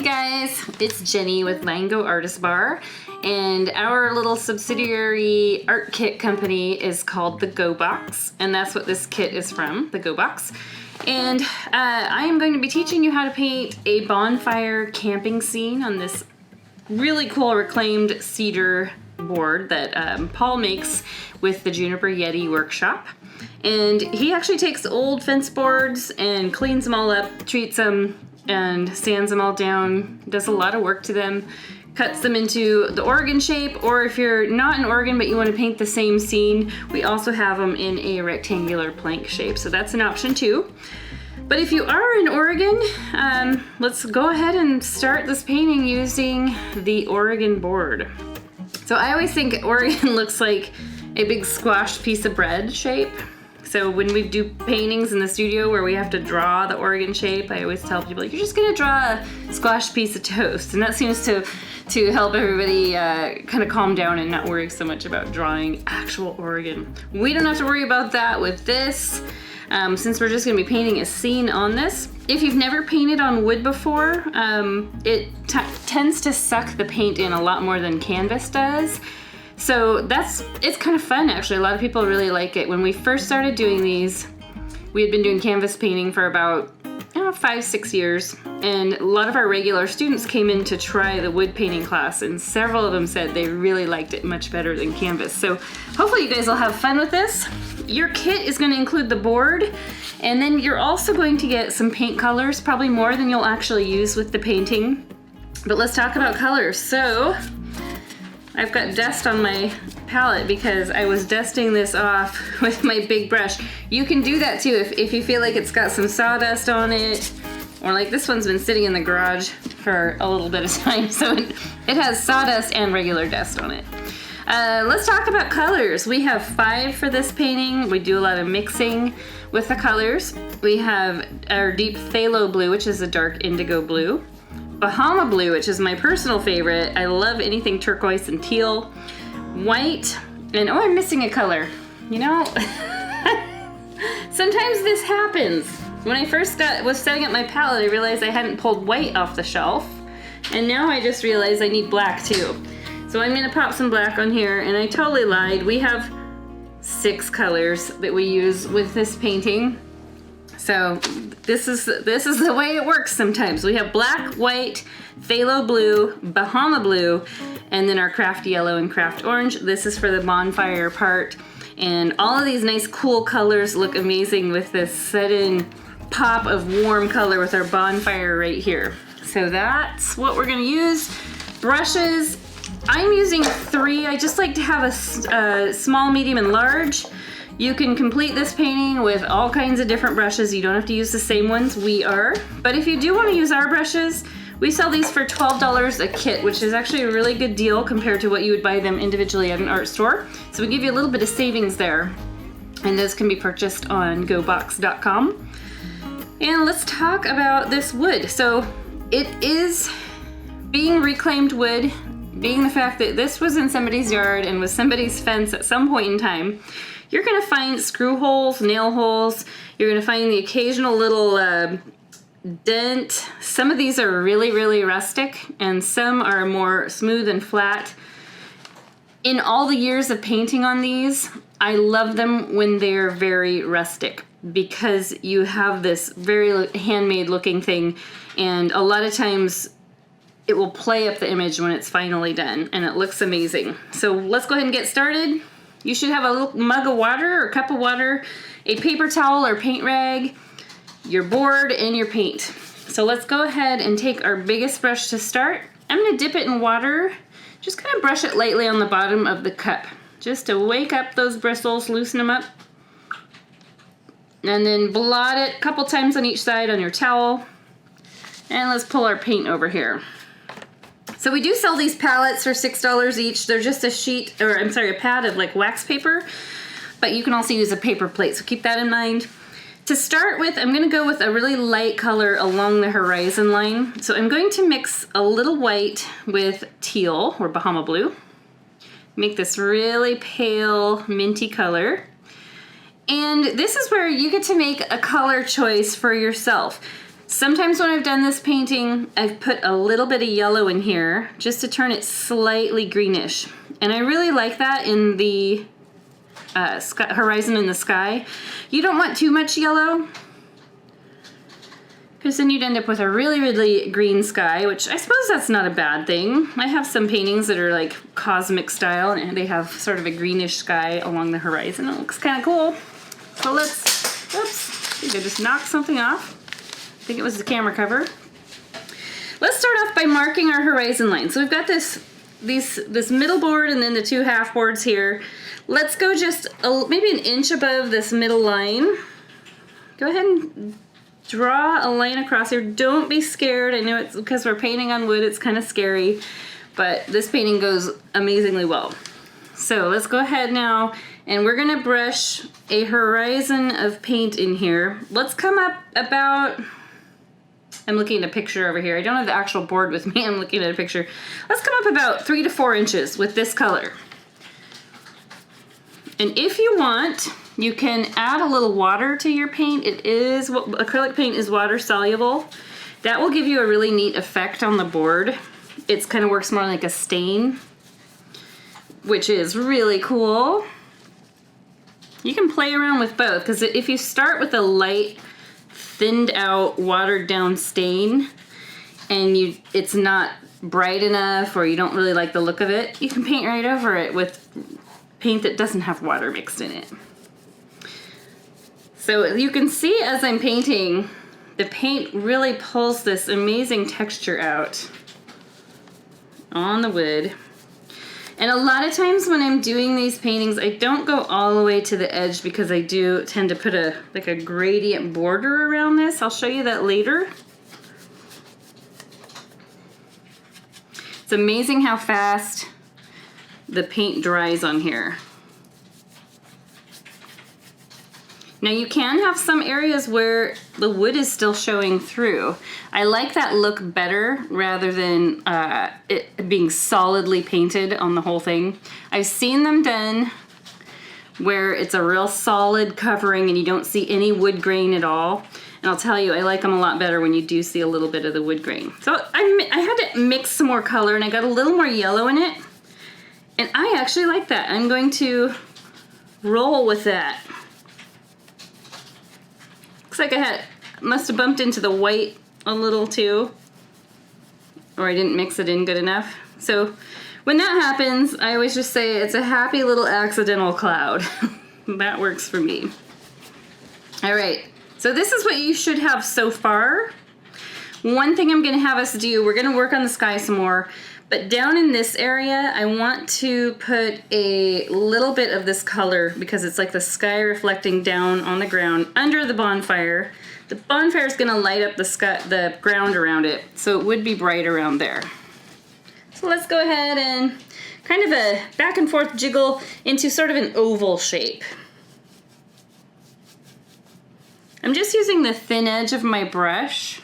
Hey guys, it's Jenny with Mango Artist Bar, and our little subsidiary art kit company is called the Go Box, and that's what this kit is from, the Go Box. And I am going to be teaching you how to paint a bonfire camping scene on this really cool reclaimed cedar board that Paul makes with the Juniper Yeti workshop. And he actually takes old fence boards and cleans them all up, treats them, and sands them all down, does a lot of work to them, cuts them into the Oregon shape, or if you're not in Oregon but you want to paint the same scene, we also have them in a rectangular plank shape, so that's an option too. But if you are in Oregon, let's go ahead and start this painting using the Oregon board. So I always think Oregon looks like a big squashed piece of bread shape. So when we do paintings in the studio where we have to draw the Oregon shape, I always tell people, you're just gonna draw a squashed piece of toast. And that seems to help everybody kind of calm down and not worry so much about drawing actual Oregon. We don't have to worry about that with this, since we're just gonna be painting a scene on this. If you've never painted on wood before, it tends to suck the paint in a lot more than canvas does. So it's kind of fun actually. A lot of people really like it. When we first started doing these, we had been doing canvas painting for about 5-6 years, and a lot of our regular students came in to try the wood painting class, and several of them said they really liked it much better than canvas. So hopefully you guys will have fun with this. Your kit is going to include the board, and then you're also going to get some paint colors, probably more than you'll actually use with the painting. But let's talk about colors. So I've got dust on my palette because I was dusting this off with my big brush. You can do that too if you feel like it's got some sawdust on it, or like this one's been sitting in the garage for a little bit of time, so it has sawdust and regular dust on it. Let's talk about colors. We have 5 for this painting. We do a lot of mixing with the colors. We have our deep phthalo blue, which is a dark indigo blue. Bahama blue, which is my personal favorite. I love anything turquoise and teal. White, and oh, I'm missing a color. You know, sometimes this happens. When I first was setting up my palette, I realized I hadn't pulled white off the shelf, and now I just realized I need black too. So I'm gonna pop some black on here, and I totally lied. We have 6 colors that we use with this painting. So this is the way it works sometimes. We have black, white, phthalo blue, Bahama blue, and then our craft yellow and craft orange. This is for the bonfire part. And all of these nice cool colors look amazing with this sudden pop of warm color with our bonfire right here. So that's what we're gonna use. Brushes, I'm using 3. I just like to have a small, medium, and large. You can complete this painting with all kinds of different brushes. You don't have to use the same ones we are. But if you do want to use our brushes, we sell these for $12 a kit, which is actually a really good deal compared to what you would buy them individually at an art store. So we give you a little bit of savings there. And those can be purchased on gobox.com. And let's talk about this wood. So it is being reclaimed wood, being the fact that this was in somebody's yard and was somebody's fence at some point in time. You're gonna find screw holes, nail holes. You're gonna find the occasional little dent. Some of these are really, really rustic, and some are more smooth and flat. In all the years of painting on these, I love them when they're very rustic, because you have this very handmade looking thing, and a lot of times it will play up the image when it's finally done, and it looks amazing. So let's go ahead and get started. You should have a little mug of water or a cup of water, a paper towel or paint rag, your board, and your paint. So let's go ahead and take our biggest brush to start. I'm gonna dip it in water, just kind of brush it lightly on the bottom of the cup, just to wake up those bristles, loosen them up. And then blot it a couple times on each side on your towel. And let's pull our paint over here. So we do sell these palettes for $6 each. They're just a pad of like wax paper, but you can also use a paper plate, so keep that in mind. To start with, I'm gonna go with a really light color along the horizon line. So I'm going to mix a little white with teal or Bahama blue. Make this really pale minty color. And this is where you get to make a color choice for yourself. Sometimes when I've done this painting, I've put a little bit of yellow in here just to turn it slightly greenish. And I really like that in the horizon in the sky. You don't want too much yellow, because then you'd end up with a really, really green sky, which I suppose that's not a bad thing. I have some paintings that are like cosmic style, and they have sort of a greenish sky along the horizon. It looks kind of cool. So let's, oops, I think I just knocked something off. I think it was the camera cover. Let's start off by marking our horizon line. So we've got this middle board and then the two half boards here. Let's go just maybe an inch above this middle line. Go ahead and draw a line across here. Don't be scared. I know it's because we're painting on wood, it's kind of scary, but this painting goes amazingly well. So let's go ahead now, and we're gonna brush a horizon of paint in here. Let's come up about, I'm looking at a picture over here. I don't have the actual board with me, I'm looking at a picture. Let's come up about 3 to 4 inches with this color. And if you want, you can add a little water to your paint. Acrylic paint is water soluble. That will give you a really neat effect on the board. It kind of works more like a stain, which is really cool. You can play around with both, because if you start with a light, thinned out, watered down stain, and it's not bright enough, or you don't really like the look of it, you can paint right over it with paint that doesn't have water mixed in it. So you can see as I'm painting, the paint really pulls this amazing texture out on the wood. And a lot of times when I'm doing these paintings, I don't go all the way to the edge, because I do tend to put a gradient border around this. I'll show you that later. It's amazing how fast the paint dries on here. Now you can have some areas where the wood is still showing through. I like that look better rather than it being solidly painted on the whole thing. I've seen them done where it's a real solid covering and you don't see any wood grain at all. And I'll tell you, I like them a lot better when you do see a little bit of the wood grain. So I had to mix some more color, and I got a little more yellow in it. And I actually like that. I'm going to roll with that. Looks like I must have bumped into the white a little too, or I didn't mix it in good enough. So when that happens, I always just say it's a happy little accidental cloud. That works for me. All right, so this is what you should have so far. One thing I'm gonna have us do, we're gonna work on the sky some more, but down in this area, I want to put a little bit of this color, because it's like the sky reflecting down on the ground under the bonfire. The bonfire is gonna light up the ground around it, so it would be bright around there. So let's go ahead and kind of a back and forth jiggle into sort of an oval shape. I'm just using the thin edge of my brush.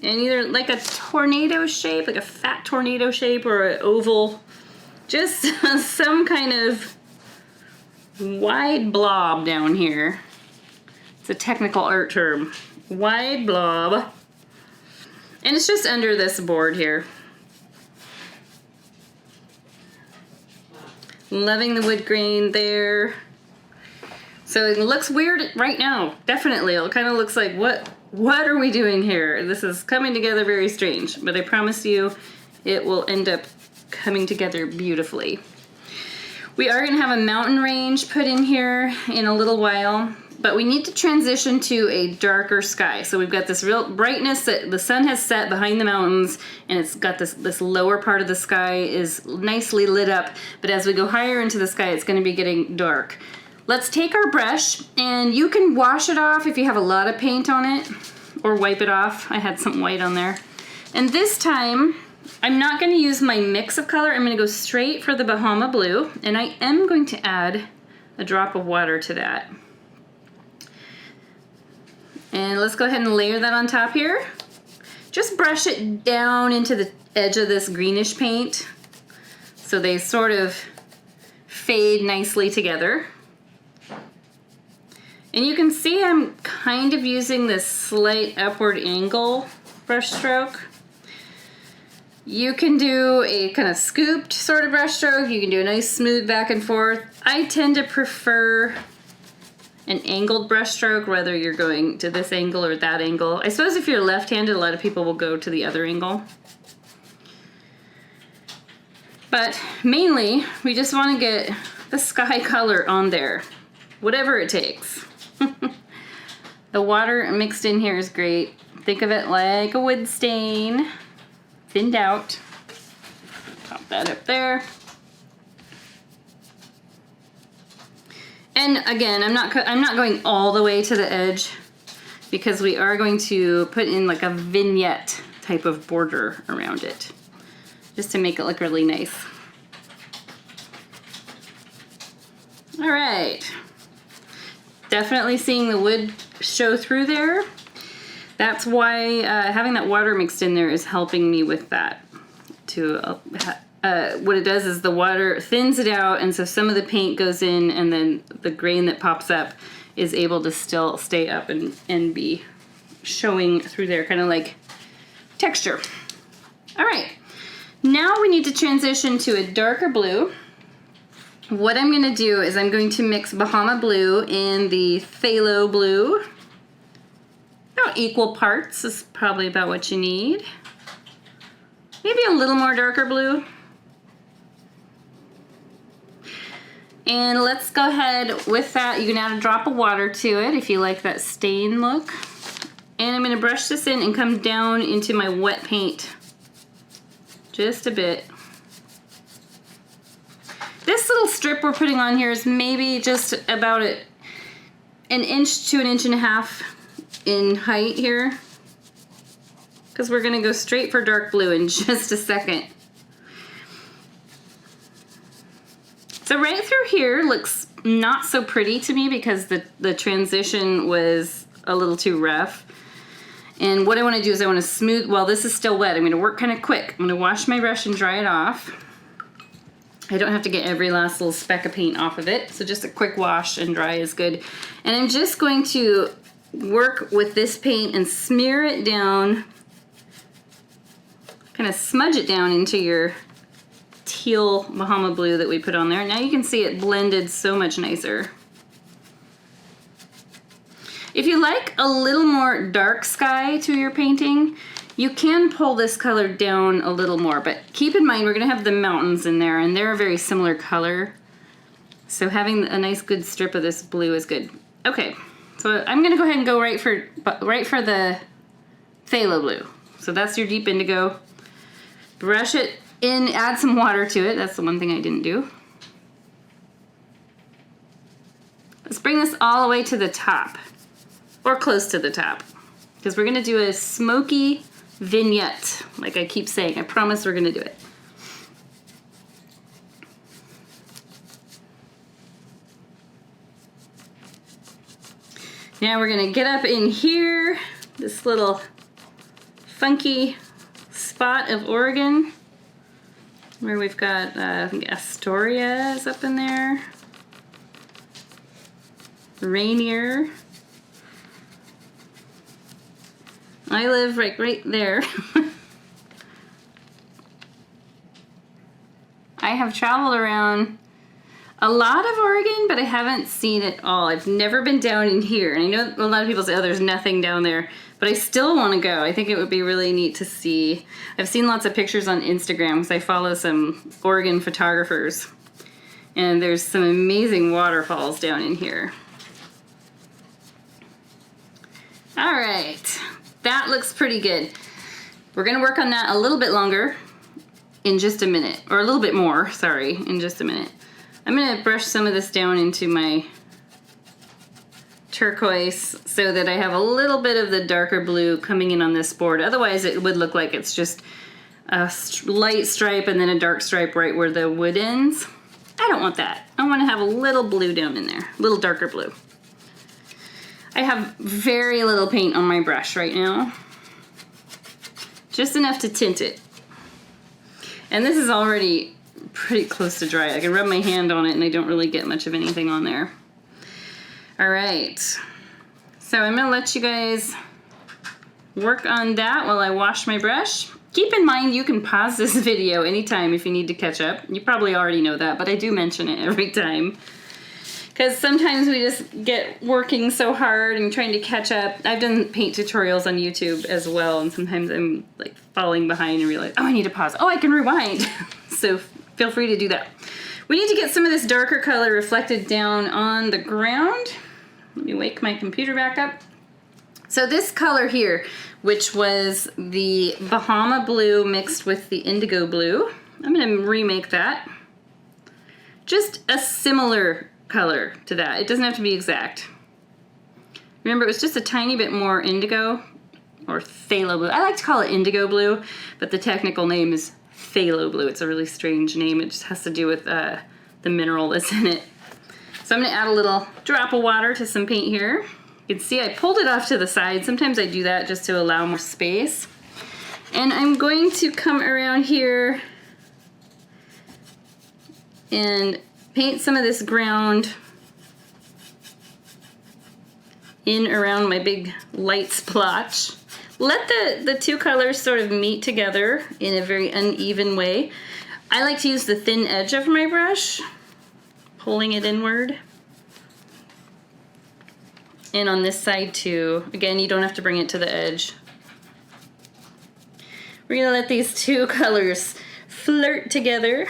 And either like a tornado shape, like a fat tornado shape, or an oval, just some kind of wide blob down here. It's a technical art term, wide blob. And it's just under this board here. Loving the wood grain there. So it looks weird right now, definitely. It kind of looks like, what are we doing here? This is coming together very strange, but I promise you it will end up coming together beautifully. We are gonna have a mountain range put in here in a little while, but we need to transition to a darker sky. So we've got this real brightness that the sun has set behind the mountains, and it's got this lower part of the sky is nicely lit up, but as we go higher into the sky, it's gonna be getting dark. Let's take our brush, and you can wash it off if you have a lot of paint on it, or wipe it off. I had some white on there. And this time, I'm not gonna use my mix of color. I'm gonna go straight for the Bahama blue, and I am going to add a drop of water to that. And let's go ahead and layer that on top here. Just brush it down into the edge of this greenish paint so they sort of fade nicely together. And you can see I'm kind of using this slight upward angle brush stroke. You can do a kind of scooped sort of brush stroke. You can do a nice smooth back and forth. I tend to prefer an angled brush stroke, whether you're going to this angle or that angle. I suppose if you're left-handed, a lot of people will go to the other angle. But mainly, we just want to get the sky color on there, whatever it takes. The water mixed in here is great. Think of it like a wood stain, thinned out. Pop that up there. And again, I'm not going all the way to the edge because we are going to put in like a vignette type of border around it, just to make it look really nice. All right. Definitely seeing the wood show through there. That's why having that water mixed in there is helping me with that. What it does is the water thins it out, and so some of the paint goes in, and then the grain that pops up is able to still stay up and be showing through there, kind of like texture. All right, now we need to transition to a darker blue. What I'm going to do is I'm going to mix Bahama blue and the phthalo blue. About equal parts is probably about what you need. Maybe a little more darker blue. And let's go ahead with that. You can add a drop of water to it if you like that stain look. And I'm going to brush this in and come down into my wet paint just a bit. This little strip we're putting on here is maybe just about an inch to an inch and a half in height here, because we're going to go straight for dark blue in just a second. So right through here looks not so pretty to me because the transition was a little too rough. And what I want to do is I want to smooth, while this is still wet, I'm going to work kind of quick. I'm going to wash my brush and dry it off. I don't have to get every last little speck of paint off of it, so just a quick wash and dry is good. And I'm just going to work with this paint and smear it down, kind of smudge it down into your teal Bahama blue that we put on there. Now you can see it blended so much nicer. If you like a little more dark sky to your painting, you can pull this color down a little more, but keep in mind we're gonna have the mountains in there and they're a very similar color. So having a nice good strip of this blue is good. Okay, so I'm gonna go ahead and go right for the phthalo blue. So that's your deep indigo. Brush it in, add some water to it. That's the one thing I didn't do. Let's bring this all the way to the top, or close to the top, because we're gonna do a smoky vignette, like I keep saying. I promise we're gonna do it. Now we're gonna get up in here, this little funky spot of Oregon, where we've got, I think Astoria is up in there, Rainier. I live right there. I have traveled around a lot of Oregon, but I haven't seen it all. I've never been down in here. And I know a lot of people say, oh, there's nothing down there, but I still want to go. I think it would be really neat to see. I've seen lots of pictures on Instagram because I follow some Oregon photographers. And there's some amazing waterfalls down in here. All right. That looks pretty good. We're gonna work on that a little bit longer in just a minute, or a little bit more, sorry, in just a minute. I'm gonna brush some of this down into my turquoise so that I have a little bit of the darker blue coming in on this board. Otherwise it would look like it's just a light stripe and then a dark stripe right where the wood ends. I don't want that. I wanna have a little blue down in there, a little darker blue. I have very little paint on my brush right now. Just enough to tint it. And this is already pretty close to dry. I can rub my hand on it and I don't really get much of anything on there. All right, so I'm gonna let you guys work on that while I wash my brush. Keep in mind you can pause this video anytime if you need to catch up. You probably already know that, but I do mention it every time. Because sometimes we just get working so hard and trying to catch up. I've done paint tutorials on YouTube as well, and sometimes I'm like falling behind and realize, oh, I need to pause. Oh, I can rewind. So feel free to do that. We need to get some of this darker color reflected down on the ground. Let me wake my computer back up. So this color here, which was the Bahama blue mixed with the indigo blue, I'm gonna remake that. Just a similar color to that. It doesn't have to be exact. Remember, it was just a tiny bit more indigo, or phthalo blue. I like to call it indigo blue, but the technical name is phthalo blue. It's a really strange name. It just has to do with the mineral that's in it. So I'm gonna add a little drop of water to some paint here. You can see I pulled it off to the side. Sometimes I do that just to allow more space. And I'm going to come around here and paint some of this ground in around my big light splotch. Let the two colors sort of meet together in a very uneven way. I like to use the thin edge of my brush, pulling it inward. And on this side too. Again, you don't have to bring it to the edge. We're gonna let these two colors flirt together.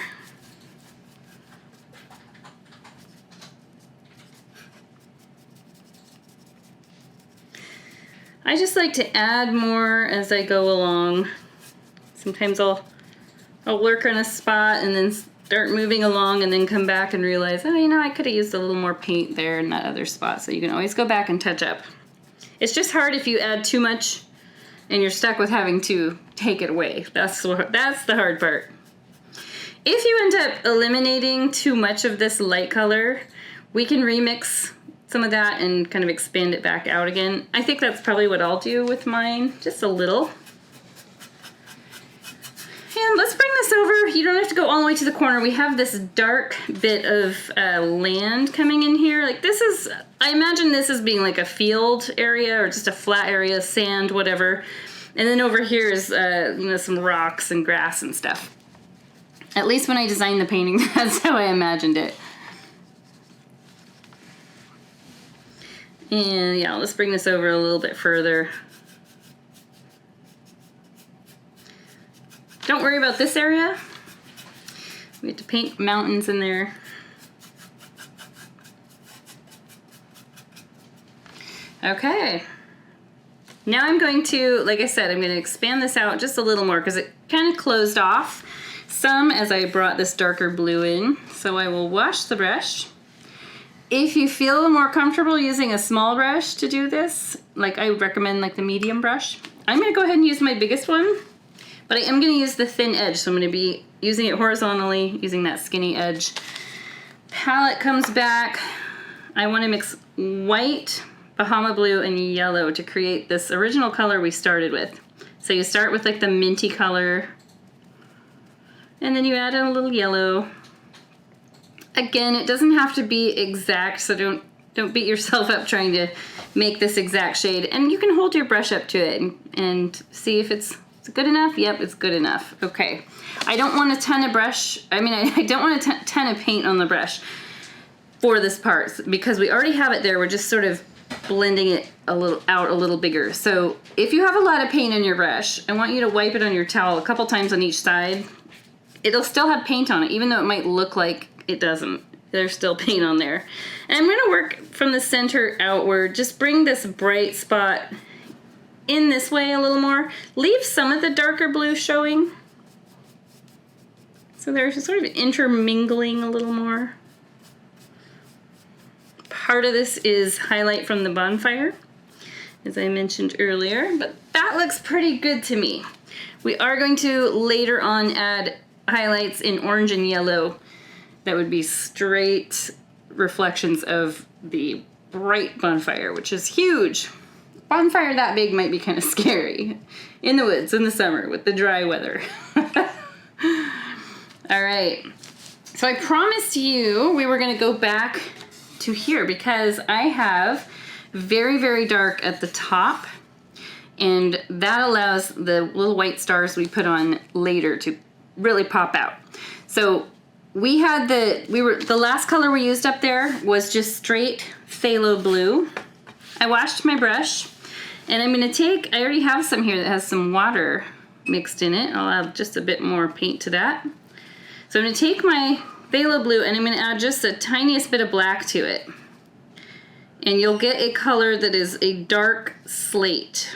I just like to add more as I go along. Sometimes I'll lurk on a spot and then start moving along and then come back and realize, oh, you know, I could have used a little more paint there in that other spot. So you can always go back and touch up. It's just hard if you add too much and you're stuck with having to take it away. That's the hard part. If you end up eliminating too much of this light color, we can remix some of that and kind of expand it back out again. I think that's probably what I'll do with mine, just a little. And let's bring this over. You don't have to go all the way to the corner. We have this dark bit of land coming in here. Like this is, I imagine this as being like a field area or just a flat area, sand, whatever. And then over here is you know, some rocks and grass and stuff. At least when I designed the painting, that's how I imagined it. And yeah, let's bring this over a little bit further. Don't worry about this area. We have to paint mountains in there. Okay. Now I'm going to, like I said, I'm going to expand this out just a little more because it kind of closed off some as I brought this darker blue in. So I will wash the brush. If you feel more comfortable using a small brush to do this, like I would recommend like the medium brush, I'm going to go ahead and use my biggest one, but I am going to use the thin edge. So I'm going to be using it horizontally, using that skinny edge. Palette comes back. I want to mix white, Bahama blue, and yellow to create this original color we started with. So you start with like the minty color, and then you add in a little yellow. Again, it doesn't have to be exact, so don't beat yourself up trying to make this exact shade. And you can hold your brush up to it and see if it's good enough. Yep, it's good enough. Okay. I don't want a ton of brush. I mean, I don't want a ton of paint on the brush for this part because we already have it there. We're just sort of blending it out a little bigger. So if you have a lot of paint on your brush, I want you to wipe it on your towel a couple times on each side. It'll still have paint on it, even though it might look like it doesn't. There's still paint on there. And I'm going to work from the center outward. Just bring this bright spot in this way a little more. Leave some of the darker blue showing. So they're sort of intermingling a little more. Part of this is highlight from the Bonfire, as I mentioned earlier, but that looks pretty good to me. We are going to later on add highlights in orange and yellow. That would be straight reflections of the bright Bonfire, which is huge. Bonfire that big might be kind of scary in the woods in the summer with the dry weather. All right. So I promised you we were going to go back to here because I have very, very dark at the top, and that allows the little white stars we put on later to really pop out. So the last color we used up there was just straight phthalo blue. I washed my brush, and I'm gonna I already have some here that has some water mixed in it. I'll add just a bit more paint to that. So I'm gonna take my phthalo blue and I'm gonna add just the tiniest bit of black to it. And you'll get a color that is a dark slate.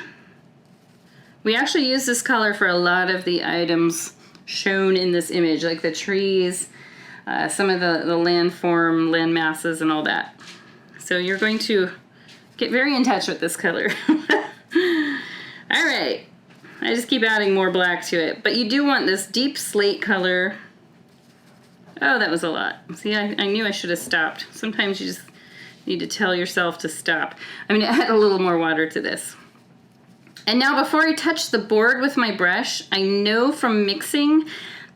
We actually use this color for a lot of the items shown in this image, like the trees, some of the landform, land masses, and all that. So you're going to get very in touch with this color. All right, I just keep adding more black to it, but you do want this deep slate color. Oh, that was a lot. See, I knew I should have stopped. Sometimes you just need to tell yourself to stop. I'm gonna add a little more water to this. And now before I touch the board with my brush, I know from mixing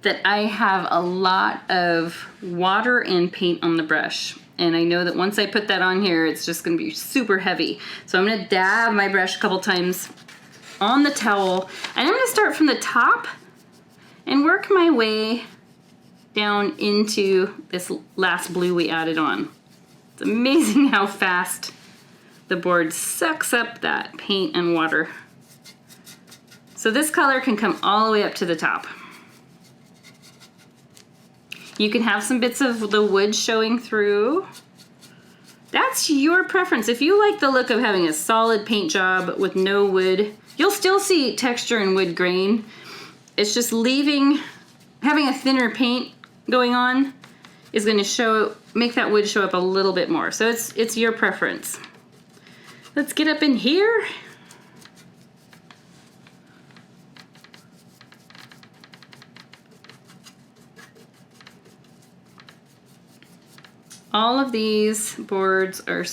that I have a lot of water and paint on the brush. And I know that once I put that on here, it's just gonna be super heavy. So I'm gonna dab my brush a couple times on the towel, and I'm gonna start from the top and work my way down into this last blue we added on. It's amazing how fast the board sucks up that paint and water. So this color can come all the way up to the top. You can have some bits of the wood showing through. That's your preference. If you like the look of having a solid paint job with no wood, you'll still see texture and wood grain. It's just having a thinner paint going on is going to make that wood show up a little bit more. So it's your preference. Let's get up in here. All of these boards are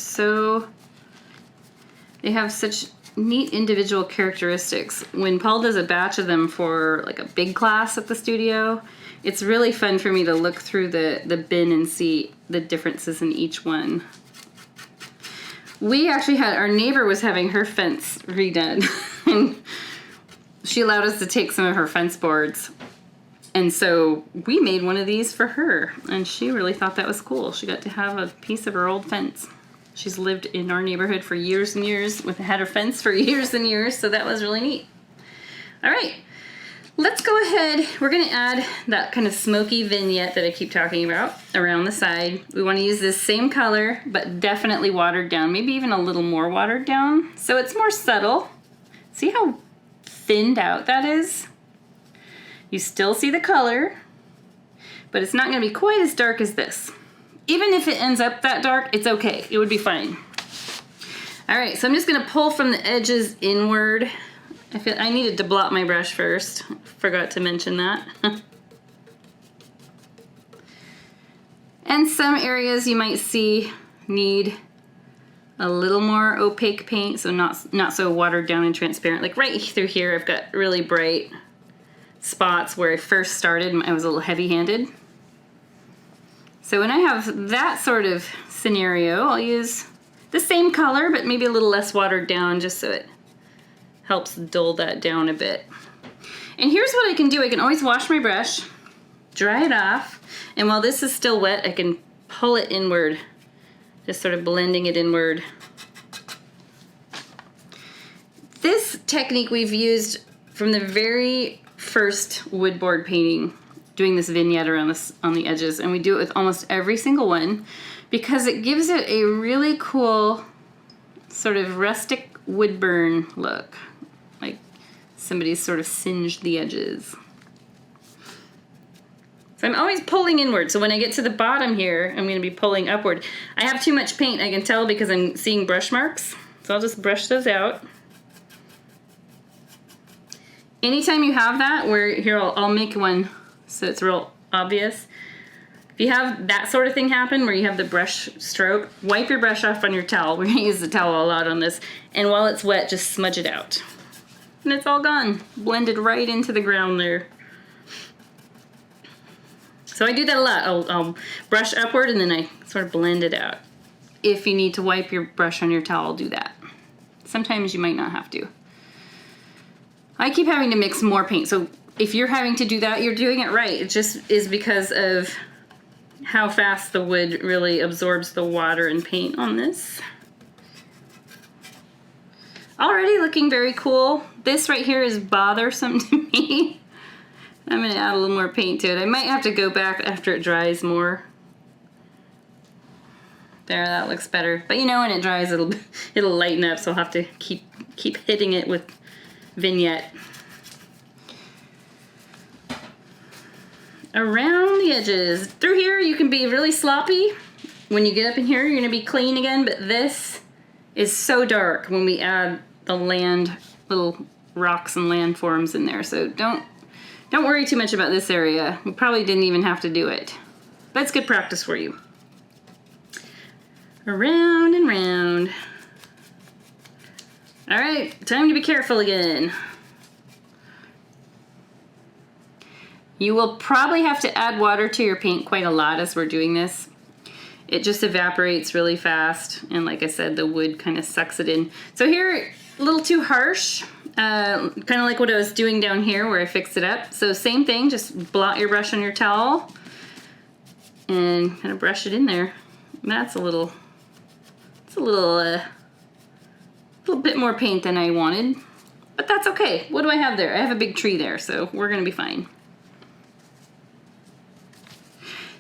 they have such neat individual characteristics. When Paul does a batch of them for like a big class at the studio, it's really fun for me to look through the bin and see the differences in each one. We actually our neighbor was having her fence redone and she allowed us to take some of her fence boards. And so we made one of these for her, and she really thought that was cool. She got to have a piece of her old fence. She's lived in our neighborhood for years and years, had her fence for years and years, so that was really neat. All right, let's go ahead. We're gonna add that kind of smoky vignette that I keep talking about around the side. We wanna use this same color, but definitely watered down, maybe even a little more watered down, so it's more subtle. See how thinned out that is? You still see the color, but it's not gonna be quite as dark as this. Even if it ends up that dark, it's okay, it would be fine. All right, so I'm just gonna pull from the edges inward. I needed to blot my brush first. Forgot to mention that. And some areas you might see need a little more opaque paint, so not so watered down and transparent. Like right through here, I've got really bright spots where I first started. I was a little heavy-handed. So when I have that sort of scenario, I'll use the same color, but maybe a little less watered down, just so it helps dull that down a bit. And here's what I can do. I can always wash my brush, dry it off, and while this is still wet, I can pull it inward, just sort of blending it inward. This technique we've used from the very first wood board painting, doing this vignette around on the edges, and we do it with almost every single one because it gives it a really cool sort of rustic wood burn look, like somebody's sort of singed the edges. So I'm always pulling inward, so when I get to the bottom here, I'm going to be pulling upward. I have too much paint, I can tell, because I'm seeing brush marks, so I'll just brush those out. Anytime you have that, here I'll make one so it's real obvious. If you have that sort of thing happen where you have the brush stroke, wipe your brush off on your towel. We're gonna use the towel a lot on this. And while it's wet, just smudge it out. And it's all gone, blended right into the ground there. So I do that a lot. I'll brush upward and then I sort of blend it out. if you need to wipe your brush on your towel, do that. Sometimes you might not have to. I keep having to mix more paint, so if you're having to do that, you're doing it right. It just is because of how fast the wood really absorbs the water and paint on this. Already looking very cool. This right here is bothersome to me. I'm gonna add a little more paint to it. I might have to go back after it dries more. There, that looks better. But you know, when it dries, it'll lighten up, so I'll have to keep hitting it with vignette. Around the edges. Through here, you can be really sloppy. When you get up in here, you're gonna be clean again, but this is so dark when we add the little rocks and landforms in there. So don't worry too much about this area. We probably didn't even have to do it. But it's good practice for you. Around and round. All right, time to be careful again. You will probably have to add water to your paint quite a lot as we're doing this. It just evaporates really fast, and like I said, the wood kind of sucks it in. So here, a little too harsh, kind of like what I was doing down here where I fixed it up. So same thing, just blot your brush on your towel and kind of brush it in there. That's a little bit more paint than I wanted, but that's okay. What do I have there? I have a big tree there, so we're gonna be fine.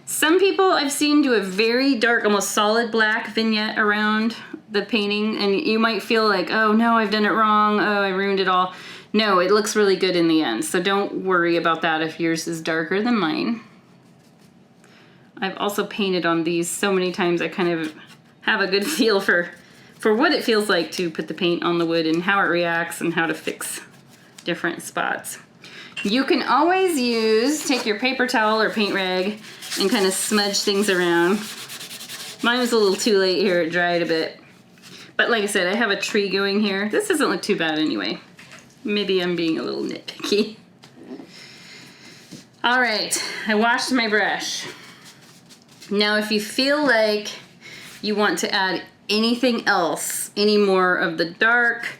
Some people I've seen do a very dark, almost solid black vignette around the painting, and you might feel like, oh no, I've done it wrong, oh, I ruined it all. No, it looks really good in the end, so don't worry about that if yours is darker than mine. I've also painted on these so many times I kind of have a good feel for what it feels like to put the paint on the wood and how it reacts and how to fix different spots. You can always take your paper towel or paint rag and kind of smudge things around. Mine was a little too late here, it dried a bit. But like I said, I have a tree going here. This doesn't look too bad anyway. Maybe I'm being a little nitpicky. All right, I washed my brush. Now if you feel like you want to add anything else, any more of the dark,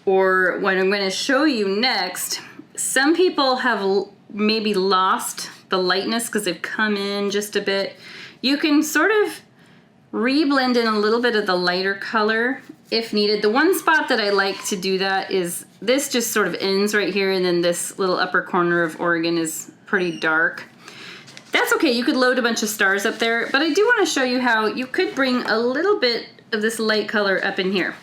or what I'm going to show you next, some people have maybe lost the lightness because they've come in just a bit. You can sort of re-blend in a little bit of the lighter color if needed. The one spot that I like to do that is this just sort of ends right here, and then this little upper corner of Oregon is pretty dark. That's okay, you could load a bunch of stars up there, but I do want to show you how you could bring a little bit of this light color up in here.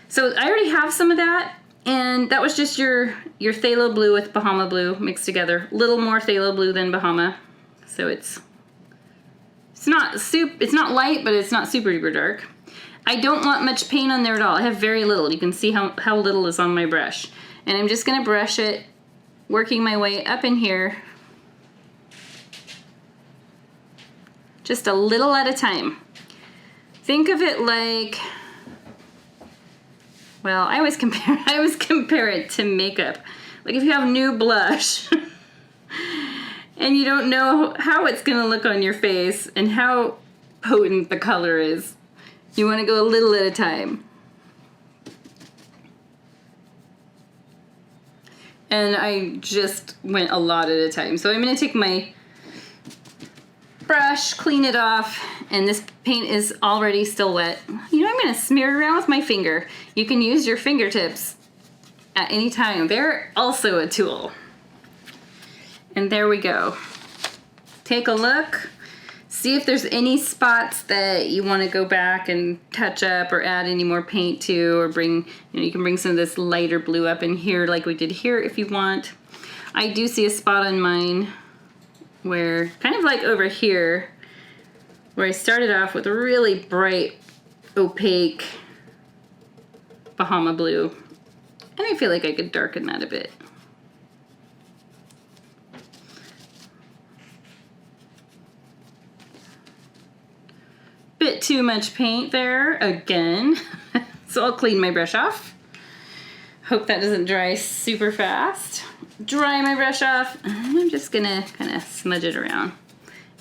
So I already have some of that, and that was just your phthalo blue with Bahama blue mixed together. A little more phthalo blue than Bahama, so it's not light, but it's not super duper dark. I don't want much paint on there at all. I have very little. You can see how little is on my brush, and I'm just gonna brush it, working my way up in here, just a little at a time. Think of it like, well, I always compare it to makeup. Like if you have new blush and you don't know how it's gonna look on your face and how potent the color is, you wanna go a little at a time. And I just went a lot at a time. So I'm gonna take my brush, clean it off, and this paint is already still wet. You know, I'm gonna smear it around with my finger. You can use your fingertips at any time. They're also a tool. And there we go. Take a look, see if there's any spots that you wanna go back and touch up or add any more paint to, or bring, you can bring some of this lighter blue up in here like we did here if you want. I do see a spot on mine where, kind of like over here, where I started off with a really bright, opaque Bahama blue. And I feel like I could darken that a bit. Bit too much paint there, again. So I'll clean my brush off. Hope that doesn't dry super fast. Dry my brush off, and I'm just gonna kind of smudge it around.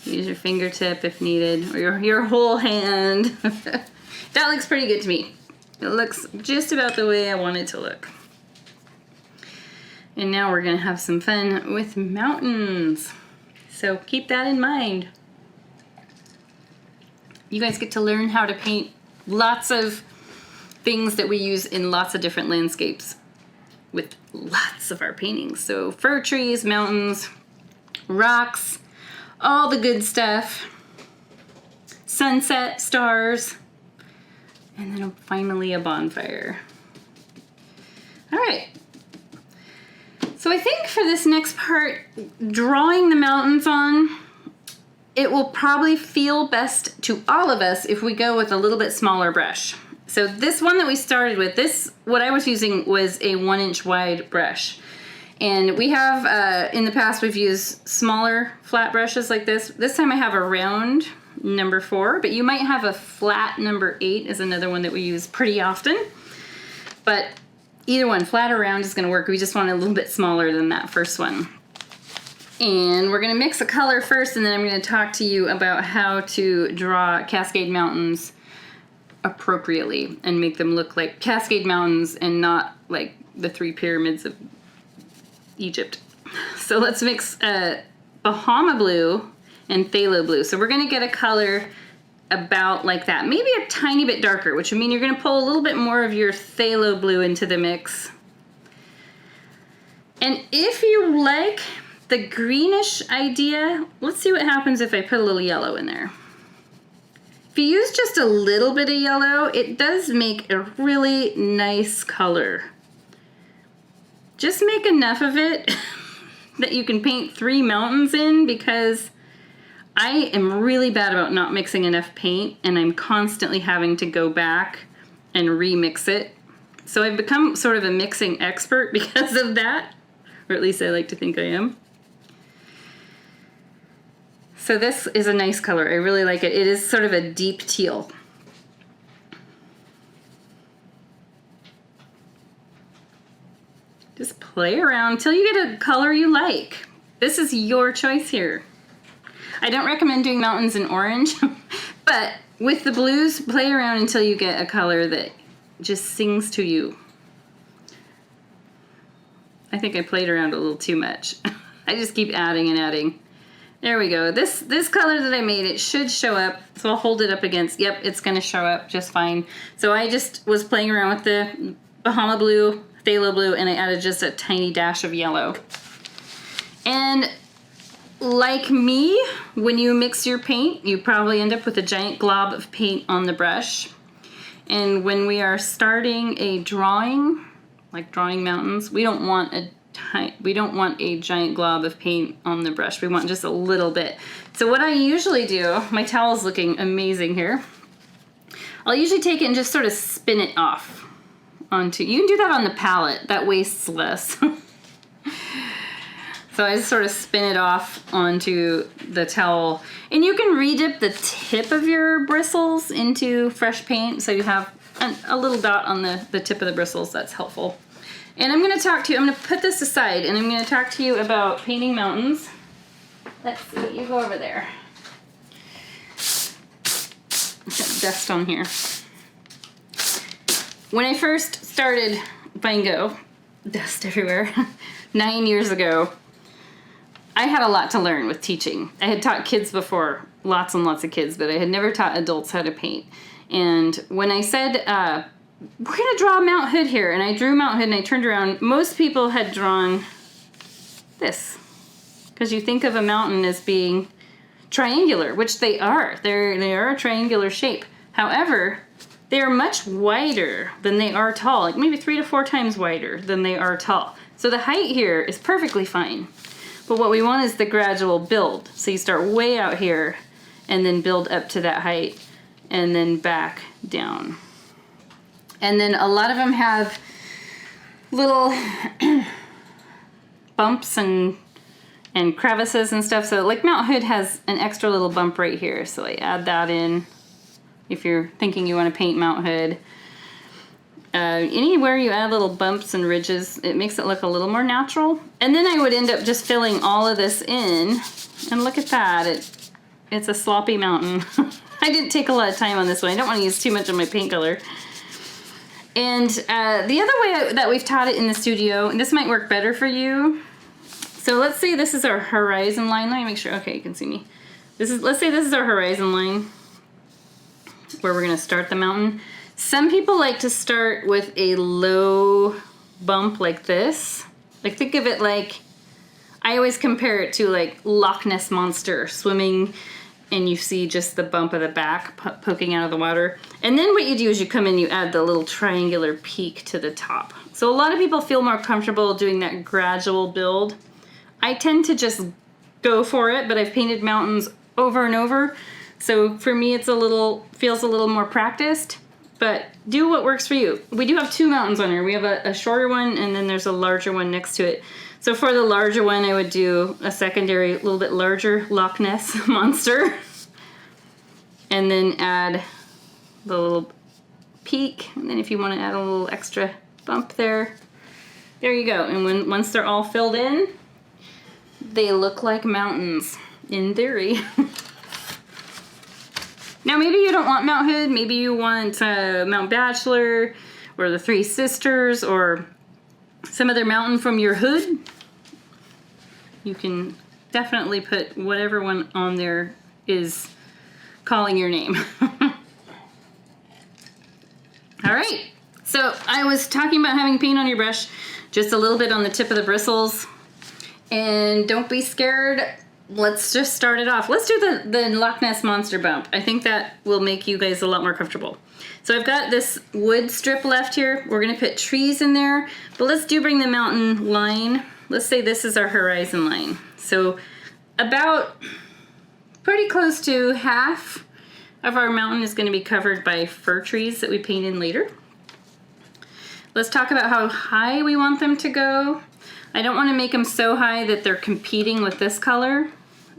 Use your fingertip if needed, or your whole hand. That looks pretty good to me. It looks just about the way I want it to look. And now we're gonna have some fun with mountains. So keep that in mind. You guys get to learn how to paint lots of things that we use in lots of different landscapes with lots of our paintings. So fir trees, mountains, rocks, all the good stuff, sunset, stars, and then finally a bonfire. All right. So I think for this next part, drawing the mountains on, it will probably feel best to all of us if we go with a little bit smaller brush. So this one that we started with, what I was using was a 1-inch wide brush. And we have, in the past, we've used smaller flat brushes like this. This time I have a round number 4, but you might have a flat number 8 is another one that we use pretty often. But either one, flat or round, is gonna work. We just want it a little bit smaller than that first one. And we're gonna mix a color first, and then I'm gonna talk to you about how to draw Cascade Mountains appropriately and make them look like Cascade Mountains and not like the 3 pyramids of Egypt. So let's mix Bahama blue and phthalo blue. So we're gonna get a color about like that, maybe a tiny bit darker, which would mean you're gonna pull a little bit more of your phthalo blue into the mix. And if you like the greenish idea, let's see what happens if I put a little yellow in there. If you use just a little bit of yellow, it does make a really nice color. Just make enough of it that you can paint 3 mountains in, because I am really bad about not mixing enough paint, and I'm constantly having to go back and remix it. So I've become sort of a mixing expert because of that, or at least I like to think I am. So this is a nice color. I really like it. It is sort of a deep teal. Just play around until you get a color you like. This is your choice here. I don't recommend doing mountains in orange, but with the blues, play around until you get a color that just sings to you. I think I played around a little too much. I just keep adding and adding. There we go. This color that I made, it should show up. So I'll hold it up against, yep, it's gonna show up just fine. So I just was playing around with the Bahama blue, phthalo blue, and I added just a tiny dash of yellow. And like me, when you mix your paint, you probably end up with a giant glob of paint on the brush. And when we are starting a drawing, like drawing mountains, we don't want a giant glob of paint on the brush. We want just a little bit. So what I usually do, my towel's looking amazing here. I'll usually take it and just sort of spin it off onto, you can do that on the palette, that wastes less. So I just sort of spin it off onto the towel. And you can redip the tip of your bristles into fresh paint, so you have a little dot on the tip of the bristles. That's helpful. And I'm gonna talk to you, I'm gonna put this aside, and I'm gonna talk to you about painting mountains. Let's see, you go over there. Got dust on here. When I first started Van Gogh, dust everywhere, 9 years ago, I had a lot to learn with teaching. I had taught kids before, lots and lots of kids, but I had never taught adults how to paint. And when I said, we're gonna draw Mount Hood here, and I drew Mount Hood and I turned around, most people had drawn this. Because you think of a mountain as being triangular, which they are. They are a triangular shape. However, they are much wider than they are tall, like maybe 3 to 4 times wider than they are tall. So the height here is perfectly fine. But what we want is the gradual build. So you start way out here and then build up to that height and then back down. And then a lot of them have little bumps and crevices and stuff. So like Mount Hood has an extra little bump right here. So I add that in if you're thinking you want to paint Mount Hood. Anywhere you add little bumps and ridges, it makes it look a little more natural. And then I would end up just filling all of this in. And look at that, it's a sloppy mountain. I didn't take a lot of time on this one. I don't want to use too much of my paint color. And the other way that we've taught it in the studio, and this might work better for you. So let's say this is our horizon line. Let me make sure, okay, you can see me. Let's say this is our horizon line where we're gonna start the mountain. Some people like to start with a low bump like this. Like think of it like, I always compare it to like Loch Ness Monster swimming and you see just the bump of the back poking out of the water. And then what you do is you come in, you add the little triangular peak to the top. So a lot of people feel more comfortable doing that gradual build. I tend to just go for it, but I've painted mountains over and over. So for me, feels a little more practiced, but do what works for you. We do have two mountains on here. We have a shorter one and then there's a larger one next to it. So for the larger one, I would do a secondary, little bit larger Loch Ness Monster. And then add the little peak. And then if you want to add a little extra bump there, there you go. And once they're all filled in, they look like mountains, in theory. Now maybe you don't want Mount Hood, maybe you want Mount Bachelor, or the Three Sisters, or some other mountain from your hood. You can definitely put whatever one on there is calling your name. All right, so I was talking about having paint on your brush, just a little bit on the tip of the bristles. And don't be scared. Let's just start it off. Let's do the Loch Ness Monster bump. I think that will make you guys a lot more comfortable. So I've got this wood strip left here. We're gonna put trees in there, but let's bring the mountain line. Let's say this is our horizon line. So about pretty close to half of our mountain is gonna be covered by fir trees that we paint in later. Let's talk about how high we want them to go. I don't want to make them so high that they're competing with this color.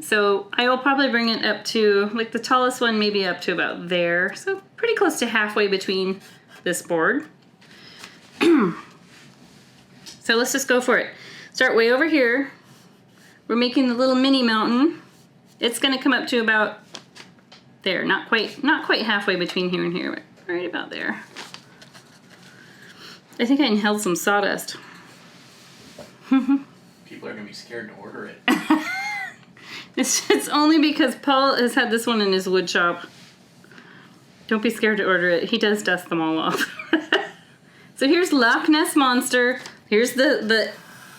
So I will probably bring it up to, like the tallest one, maybe up to about there. So pretty close to halfway between this board. So let's just go for it. Start way over here. We're making the little mini mountain. It's going to come up to about there. Not quite halfway between here and here, but right about there. I think I inhaled some sawdust. People are going to be scared to order it. It's only because Paul has had this one in his wood shop. Don't be scared to order it. He does dust them all off. So here's Loch Ness Monster. Here's the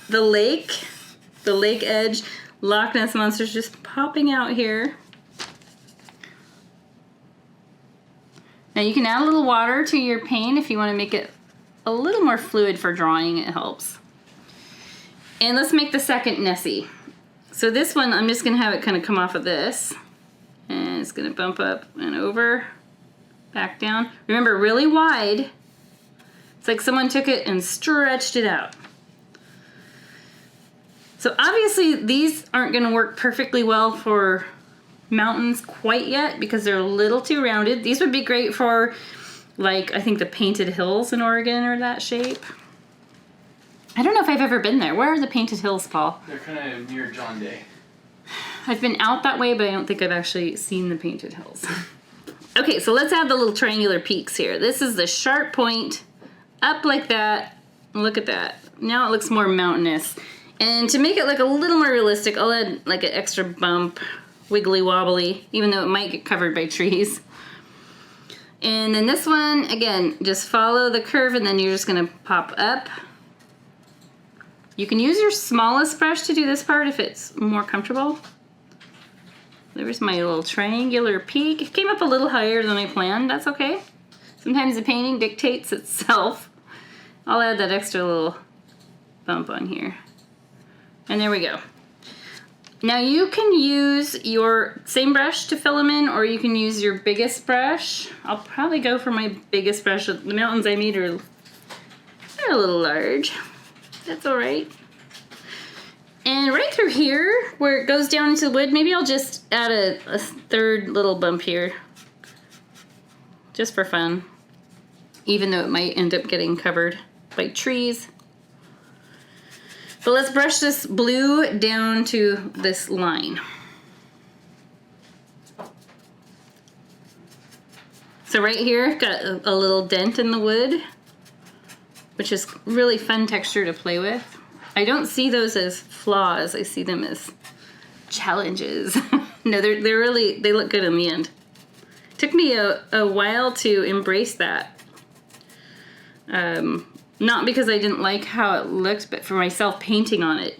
lake edge. Loch Ness Monster's just popping out here. Now you can add a little water to your paint if you want to make it a little more fluid for drawing. It helps. And let's make the second Nessie. So this one, I'm just gonna have it kind of come off of this. And it's gonna bump up and over, back down. Remember, really wide. It's like someone took it and stretched it out. So obviously these aren't gonna work perfectly well for mountains quite yet because they're a little too rounded. These would be great for, like, I think the Painted Hills in Oregon or that shape. I don't know if I've ever been there. Where are the Painted Hills, Paul? They're kind of near John Day. I've been out that way, but I don't think I've actually seen the Painted Hills. Okay, so let's add the little triangular peaks here. This is the sharp point, up like that. Look at that. Now it looks more mountainous. And to make it look a little more realistic, I'll add like an extra bump, wiggly wobbly, even though it might get covered by trees. And then this one, again, just follow the curve and then you're just gonna pop up. You can use your smallest brush to do this part if it's more comfortable. There's my little triangular peak. It came up a little higher than I planned. That's okay. Sometimes the painting dictates itself. I'll add that extra little bump on here. And there we go. Now you can use your same brush to fill them in, or you can use your biggest brush. I'll probably go for my biggest brush. The mountains I made are a little large. That's all right. And right through here, where it goes down into the wood, maybe I'll just add a third little bump here. Just for fun. Even though it might end up getting covered by trees. But let's brush this blue down to this line. So right here, I've got a little dent in the wood, which is really fun texture to play with. I don't see those as flaws. I see them as challenges. No, they look good in the end. It took me a while to embrace that. Not because I didn't like how it looked, but for myself painting on it.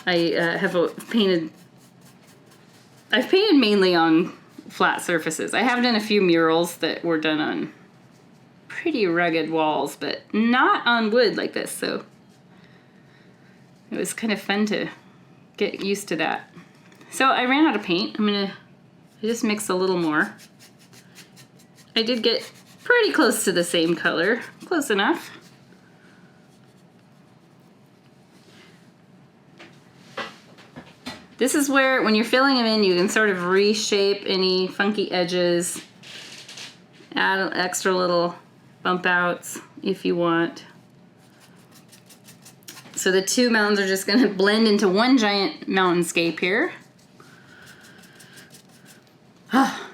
I've painted mainly on flat surfaces. I have done a few murals that were done on pretty rugged walls, but not on wood like this, so it was kind of fun to get used to that. So I ran out of paint. I just mix a little more. I did get pretty close to the same color. Close enough. This is where, when you're filling them in, you can sort of reshape any funky edges. Add extra little bump outs if you want. So the two mountains are just gonna blend into one giant mountainscape here. Oh,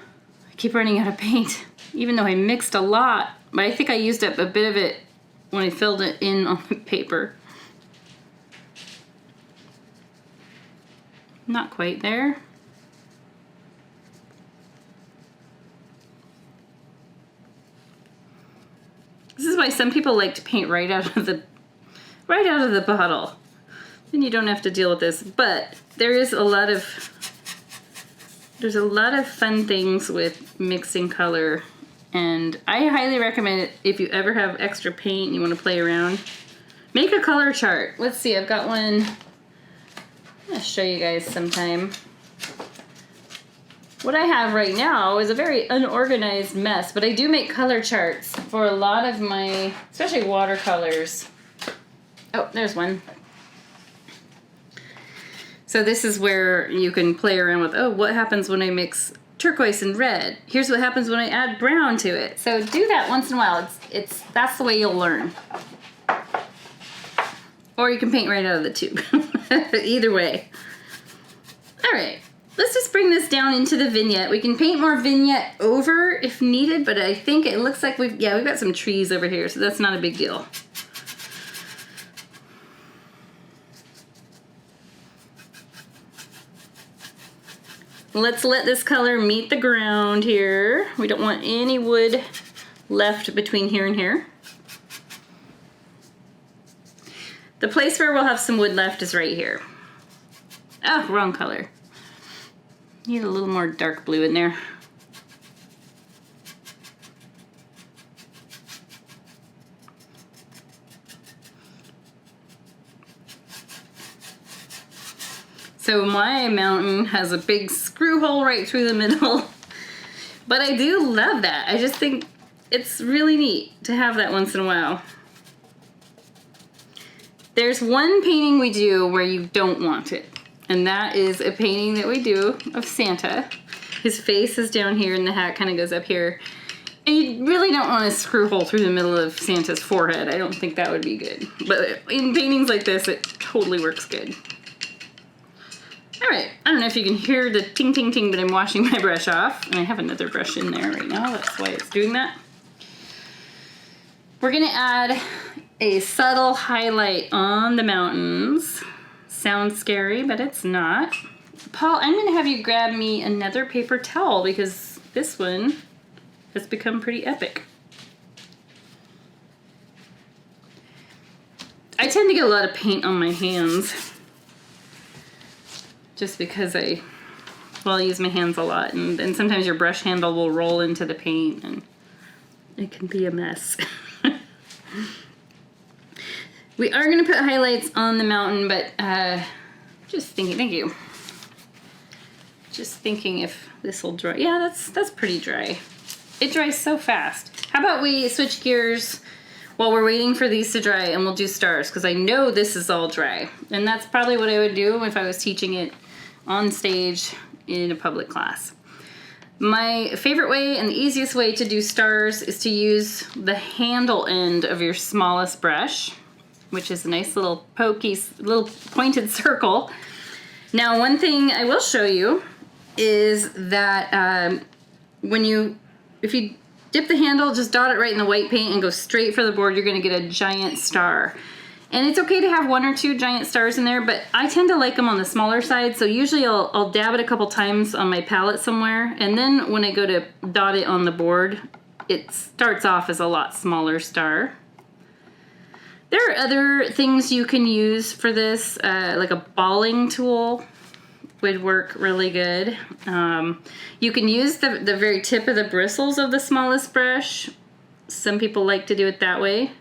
I keep running out of paint, even though I mixed a lot, but I think I used up a bit of it when I filled it in on the paper. Not quite there. This is why some people like to paint right out of the bottle. Then you don't have to deal with this. But there's a lot of fun things with mixing color, and I highly recommend it if you ever have extra paint and you want to play around. Make a color chart. Let's see, I've got one. I'm gonna show you guys sometime. What I have right now is a very unorganized mess, but I do make color charts for a lot of my, especially watercolors. Oh, there's one. So this is where you can play around with, oh, what happens when I mix turquoise and red? Here's what happens when I add brown to it. So do that once in a while. That's the way you'll learn. Or you can paint right out of the tube. Either way. All right, let's just bring this down into the vignette. We can paint more vignette over if needed, but I think it looks like we've got some trees over here, so that's not a big deal. Let's let this color meet the ground here. We don't want any wood left between here and here. The place where we'll have some wood left is right here. Oh, wrong color. Need a little more dark blue in there. So my mountain has a big screw hole right through the middle. But I do love that. I just think it's really neat to have that once in a while. There's one painting we do where you don't want it, and that is a painting that we do of Santa. His face is down here and the hat kind of goes up here. And you really don't want a screw hole through the middle of Santa's forehead. I don't think that would be good. But in paintings like this, it totally works good. All right, I don't know if you can hear the ting ting ting, but I'm washing my brush off. And I have another brush in there right now, that's why it's doing that. We're gonna add a subtle highlight on the mountains. Sounds scary, but it's not. Paul, I'm gonna have you grab me another paper towel because this one has become pretty epic. I tend to get a lot of paint on my hands just because I use my hands a lot, and sometimes your brush handle will roll into the paint and it can be a mess. We are going to put highlights on the mountain, but just thinking, thank you. Just thinking if this will dry. Yeah, that's pretty dry. It dries so fast. How about we switch gears while we're waiting for these to dry and we'll do stars, because I know this is all dry. And that's probably what I would do if I was teaching it on stage in a public class. My favorite way and the easiest way to do stars is to use the handle end of your smallest brush, which is a nice little pokey, little pointed circle. Now, one thing I will show you is that if you dip the handle, just dot it right in the white paint and go straight for the board. You're gonna get a giant star. And it's okay to have 1 or 2 giant stars in there, but I tend to like them on the smaller side. So usually I'll dab it a couple times on my palette somewhere. And then when I go to dot it on the board, it starts off as a lot smaller star. There are other things you can use for this, like a balling tool would work really good. You can use the very tip of the bristles of the smallest brush. Some people like to do it that way.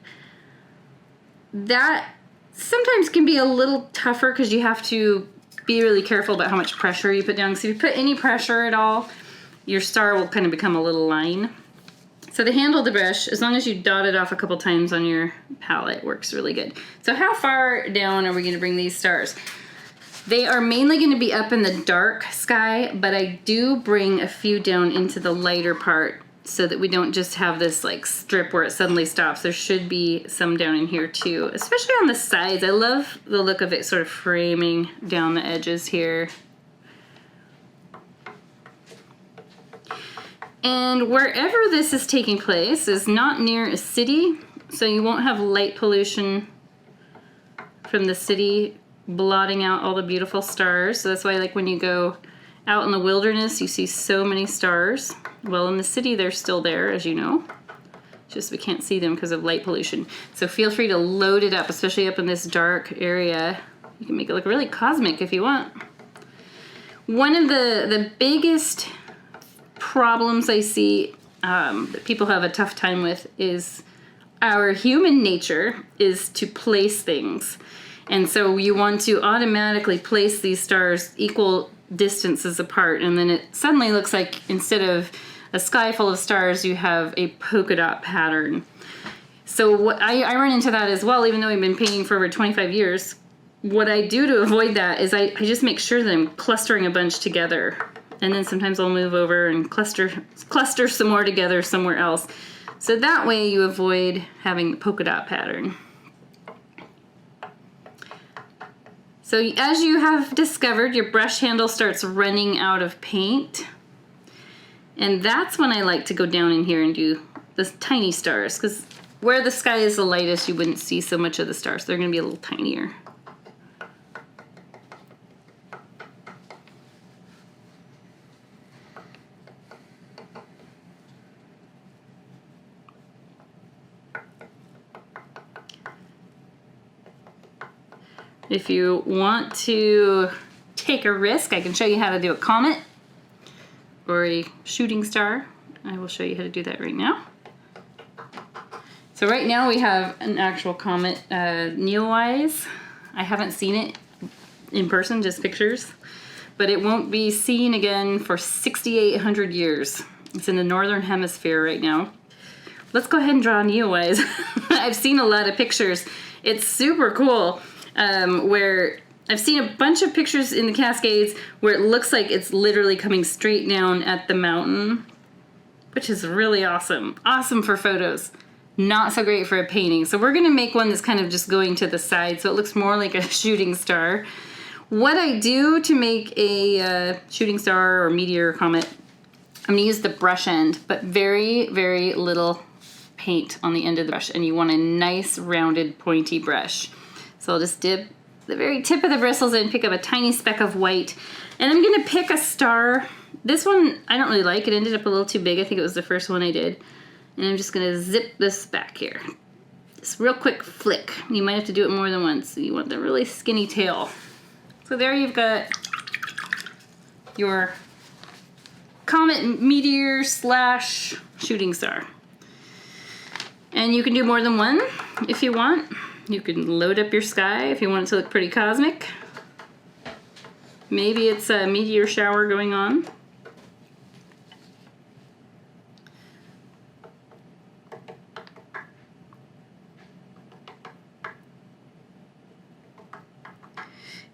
That sometimes can be a little tougher because you have to be really careful about how much pressure you put down. So if you put any pressure at all, your star will kind of become a little line. So the handle of the brush, as long as you dot it off a couple times on your palette, works really good. So how far down are we going to bring these stars? They are mainly going to be up in the dark sky, but I do bring a few down into the lighter part so that we don't just have this like strip where it suddenly stops. There should be some down in here too, especially on the sides. I love the look of it sort of framing down the edges here. And wherever this is taking place is not near a city, so you won't have light pollution from the city blotting out all the beautiful stars. So that's why, like, when you go out in the wilderness, you see so many stars. Well, in the city, they're still there, as you know. Just we can't see them because of light pollution. So feel free to load it up, especially up in this dark area. You can make it look really cosmic if you want. One of the biggest problems I see that people have a tough time with is our human nature is to place things. And so you want to automatically place these stars equal distances apart, and then it suddenly looks like instead of a sky full of stars, you have a polka dot pattern. So what I run into that as well, even though I've been painting for over 25 years. What I do to avoid that is I just make sure that I'm clustering a bunch together. And then sometimes I'll move over and cluster some more together somewhere else. So that way you avoid having the polka dot pattern. So as you have discovered, your brush handle starts running out of paint. And that's when I like to go down in here and do the tiny stars, because where the sky is the lightest, you wouldn't see so much of the stars. They're going to be a little tinier. If you want to take a risk, I can show you how to do a comet or a shooting star. I will show you how to do that right now. So right now we have an actual comet, Neowise. I haven't seen it in person, just pictures, but it won't be seen again for 6,800 years. It's in the northern hemisphere right now. Let's go ahead and draw Neowise. I've seen a lot of pictures. It's super cool. Where I've seen a bunch of pictures in the Cascades where it looks like it's literally coming straight down at the mountain, which is really awesome. Awesome for photos. Not so great for a painting. So we're gonna make one that's kind of just going to the side so it looks more like a shooting star. What I do to make a shooting star or meteor or comet, I'm gonna use the brush end, but very, very little paint on the end of the brush, and you want a nice rounded pointy brush. So I'll just dip the very tip of the bristles and pick up a tiny speck of white. And I'm gonna pick a star. This one I don't really like. It ended up a little too big. I think it was the first one I did. And I'm just gonna zip this back here. Just real quick flick. You might have to do it more than once. You want the really skinny tail. So there you've got your comet, meteor slash shooting star. And you can do more than one if you want. You can load up your sky if you want it to look pretty cosmic. Maybe it's a meteor shower going on.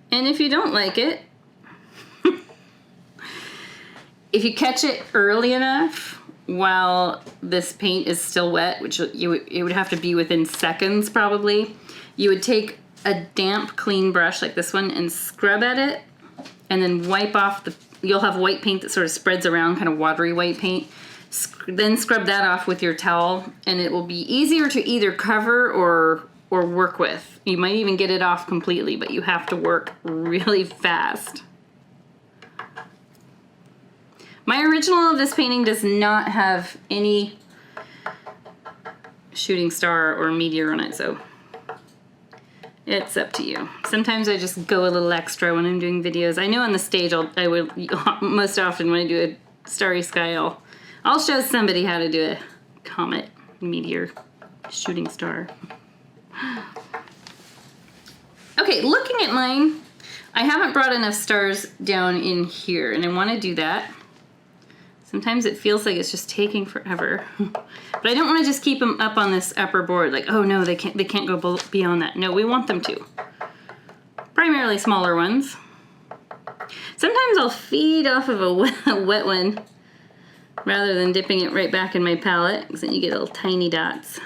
And if you don't like it, if you catch it early enough while this paint is still wet, which it would have to be within seconds probably, you would take a damp, clean brush like this one and scrub at it, and then wipe off you'll have white paint that sort of spreads around, kind of watery white paint. Then scrub that off with your towel, and it will be easier to either cover or work with. You might even get it off completely, but you have to work really fast. My original of this painting does not have any shooting star or meteor on it, so it's up to you. Sometimes I just go a little extra when I'm doing videos. I know on the stage I will most often when I do a starry sky, I'll show somebody how to do a comet, meteor, shooting star. Okay, looking at mine, I haven't brought enough stars down in here, and I want to do that. Sometimes it feels like it's just taking forever. But I don't want to just keep them up on this upper board, like, oh no, they can't go beyond that. No, we want them to. Primarily smaller ones. Sometimes I'll feed off of a wet one rather than dipping it right back in my palette, because then you get little tiny dots.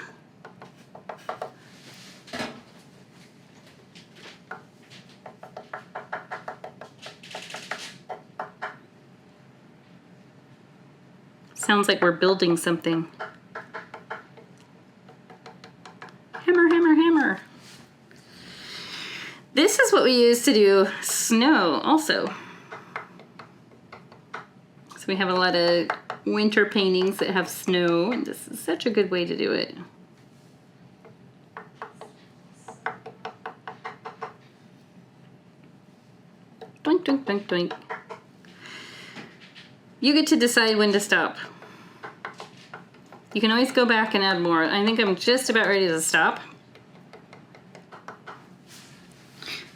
Sounds like we're building something. Hammer, hammer, hammer. This is what we use to do snow also. So we have a lot of winter paintings that have snow, and this is such a good way to do it. Doink, doink, doink, doink. You get to decide when to stop. You can always go back and add more. I think I'm just about ready to stop.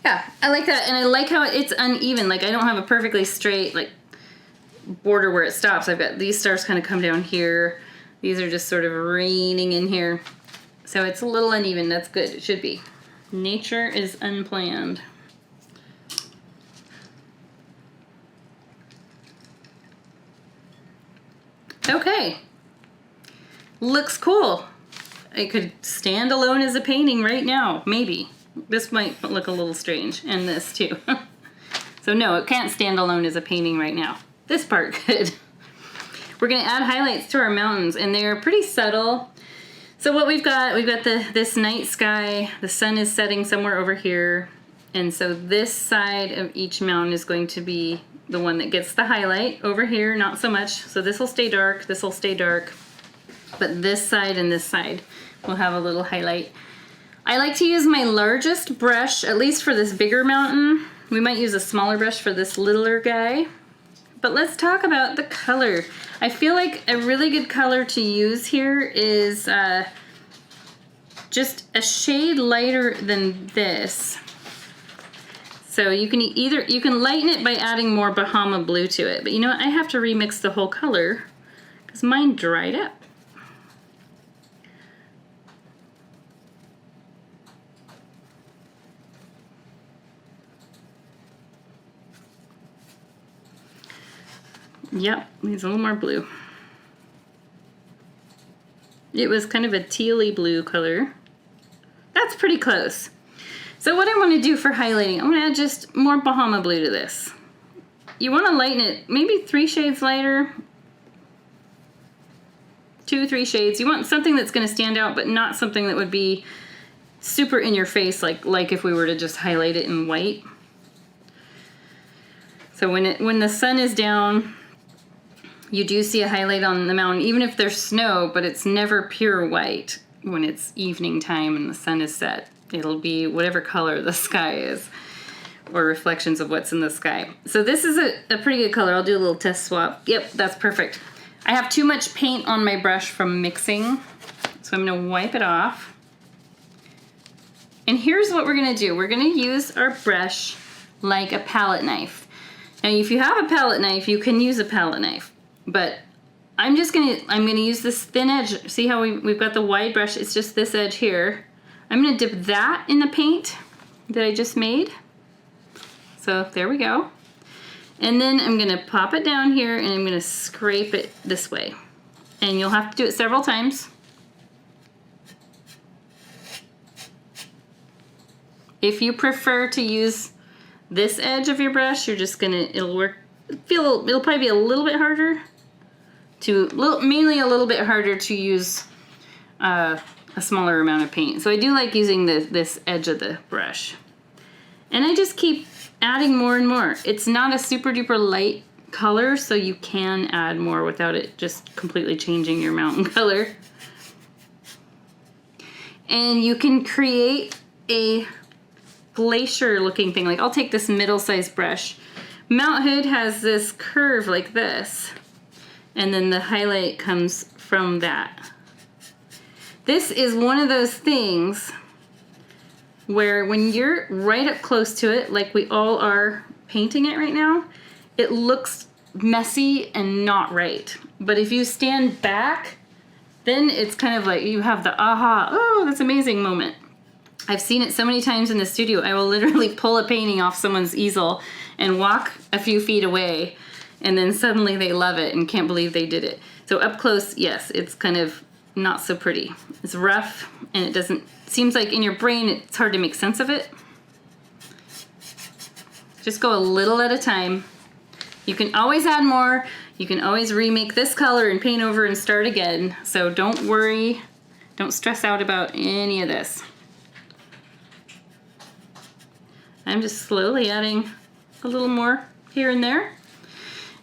Yeah, I like that, and I like how it's uneven. Like, I don't have a perfectly straight, like, border where it stops. I've got these stars kind of come down here. These are just sort of raining in here. So it's a little uneven. That's good. It should be. Nature is unplanned. Okay. Looks cool. It could stand alone as a painting right now, maybe. This might look a little strange, and this too. So no, it can't stand alone as a painting right now. This part could. We're gonna add highlights to our mountains, and they're pretty subtle. So what we've got this night sky, the sun is setting somewhere over here, and so this side of each mountain is going to be the one that gets the highlight. Over here, not so much. So this will stay dark, this will stay dark. But this side and this side will have a little highlight. I like to use my largest brush, at least for this bigger mountain. We might use a smaller brush for this littler guy. But let's talk about the color. I feel like a really good color to use here is just a shade lighter than this. So you can lighten it by adding more Bahama blue to it. But you know what? I have to remix the whole color because mine dried up. Yep, needs a little more blue. It was kind of a tealy blue color. That's pretty close. So what I want to do for highlighting, I want to add just more Bahama blue to this. You want to lighten it, maybe 3 shades lighter. 2, 3 shades. You want something that's going to stand out, but not something that would be super in your face, like if we were to just highlight it in white. So when the sun is down, you do see a highlight on the mountain, even if there's snow, but it's never pure white when it's evening time and the sun is set. It'll be whatever color the sky is, or reflections of what's in the sky. So this is a pretty good color. I'll do a little test swap. Yep, that's perfect. I have too much paint on my brush from mixing, so I'm gonna wipe it off. And here's what we're gonna do. We're gonna use our brush like a palette knife. Now, if you have a palette knife, you can use a palette knife, but I'm gonna use this thin edge. See how we've got the wide brush? It's just this edge here. I'm gonna dip that in the paint that I just made. So there we go. And then I'm gonna pop it down here and I'm gonna scrape it this way. And you'll have to do it several times. If you prefer to use this edge of your brush, you're just gonna, it'll probably be a little bit harder mainly a little bit harder to use a smaller amount of paint. So I do like using this edge of the brush. And I just keep adding more and more. It's not a super duper light color, so you can add more without it just completely changing your mountain color. And you can create a glacier looking thing. Like I'll take this middle-sized brush. Mount Hood has this curve like this, and then the highlight comes from that. This is one of those things where when you're right up close to it, like we all are painting it right now, it looks messy and not right. But if you stand back, then it's kind of like you have the aha, oh, that's amazing moment. I've seen it so many times in the studio. I will literally pull a painting off someone's easel and walk a few feet away, and then suddenly they love it and can't believe they did it. So up close, yes, it's kind of not so pretty. It's rough, and it doesn't, seems like in your brain it's hard to make sense of it. Just go a little at a time. You can always add more. You can always remake this color and paint over and start again. So don't worry, don't stress out about any of this. I'm just slowly adding a little more here and there.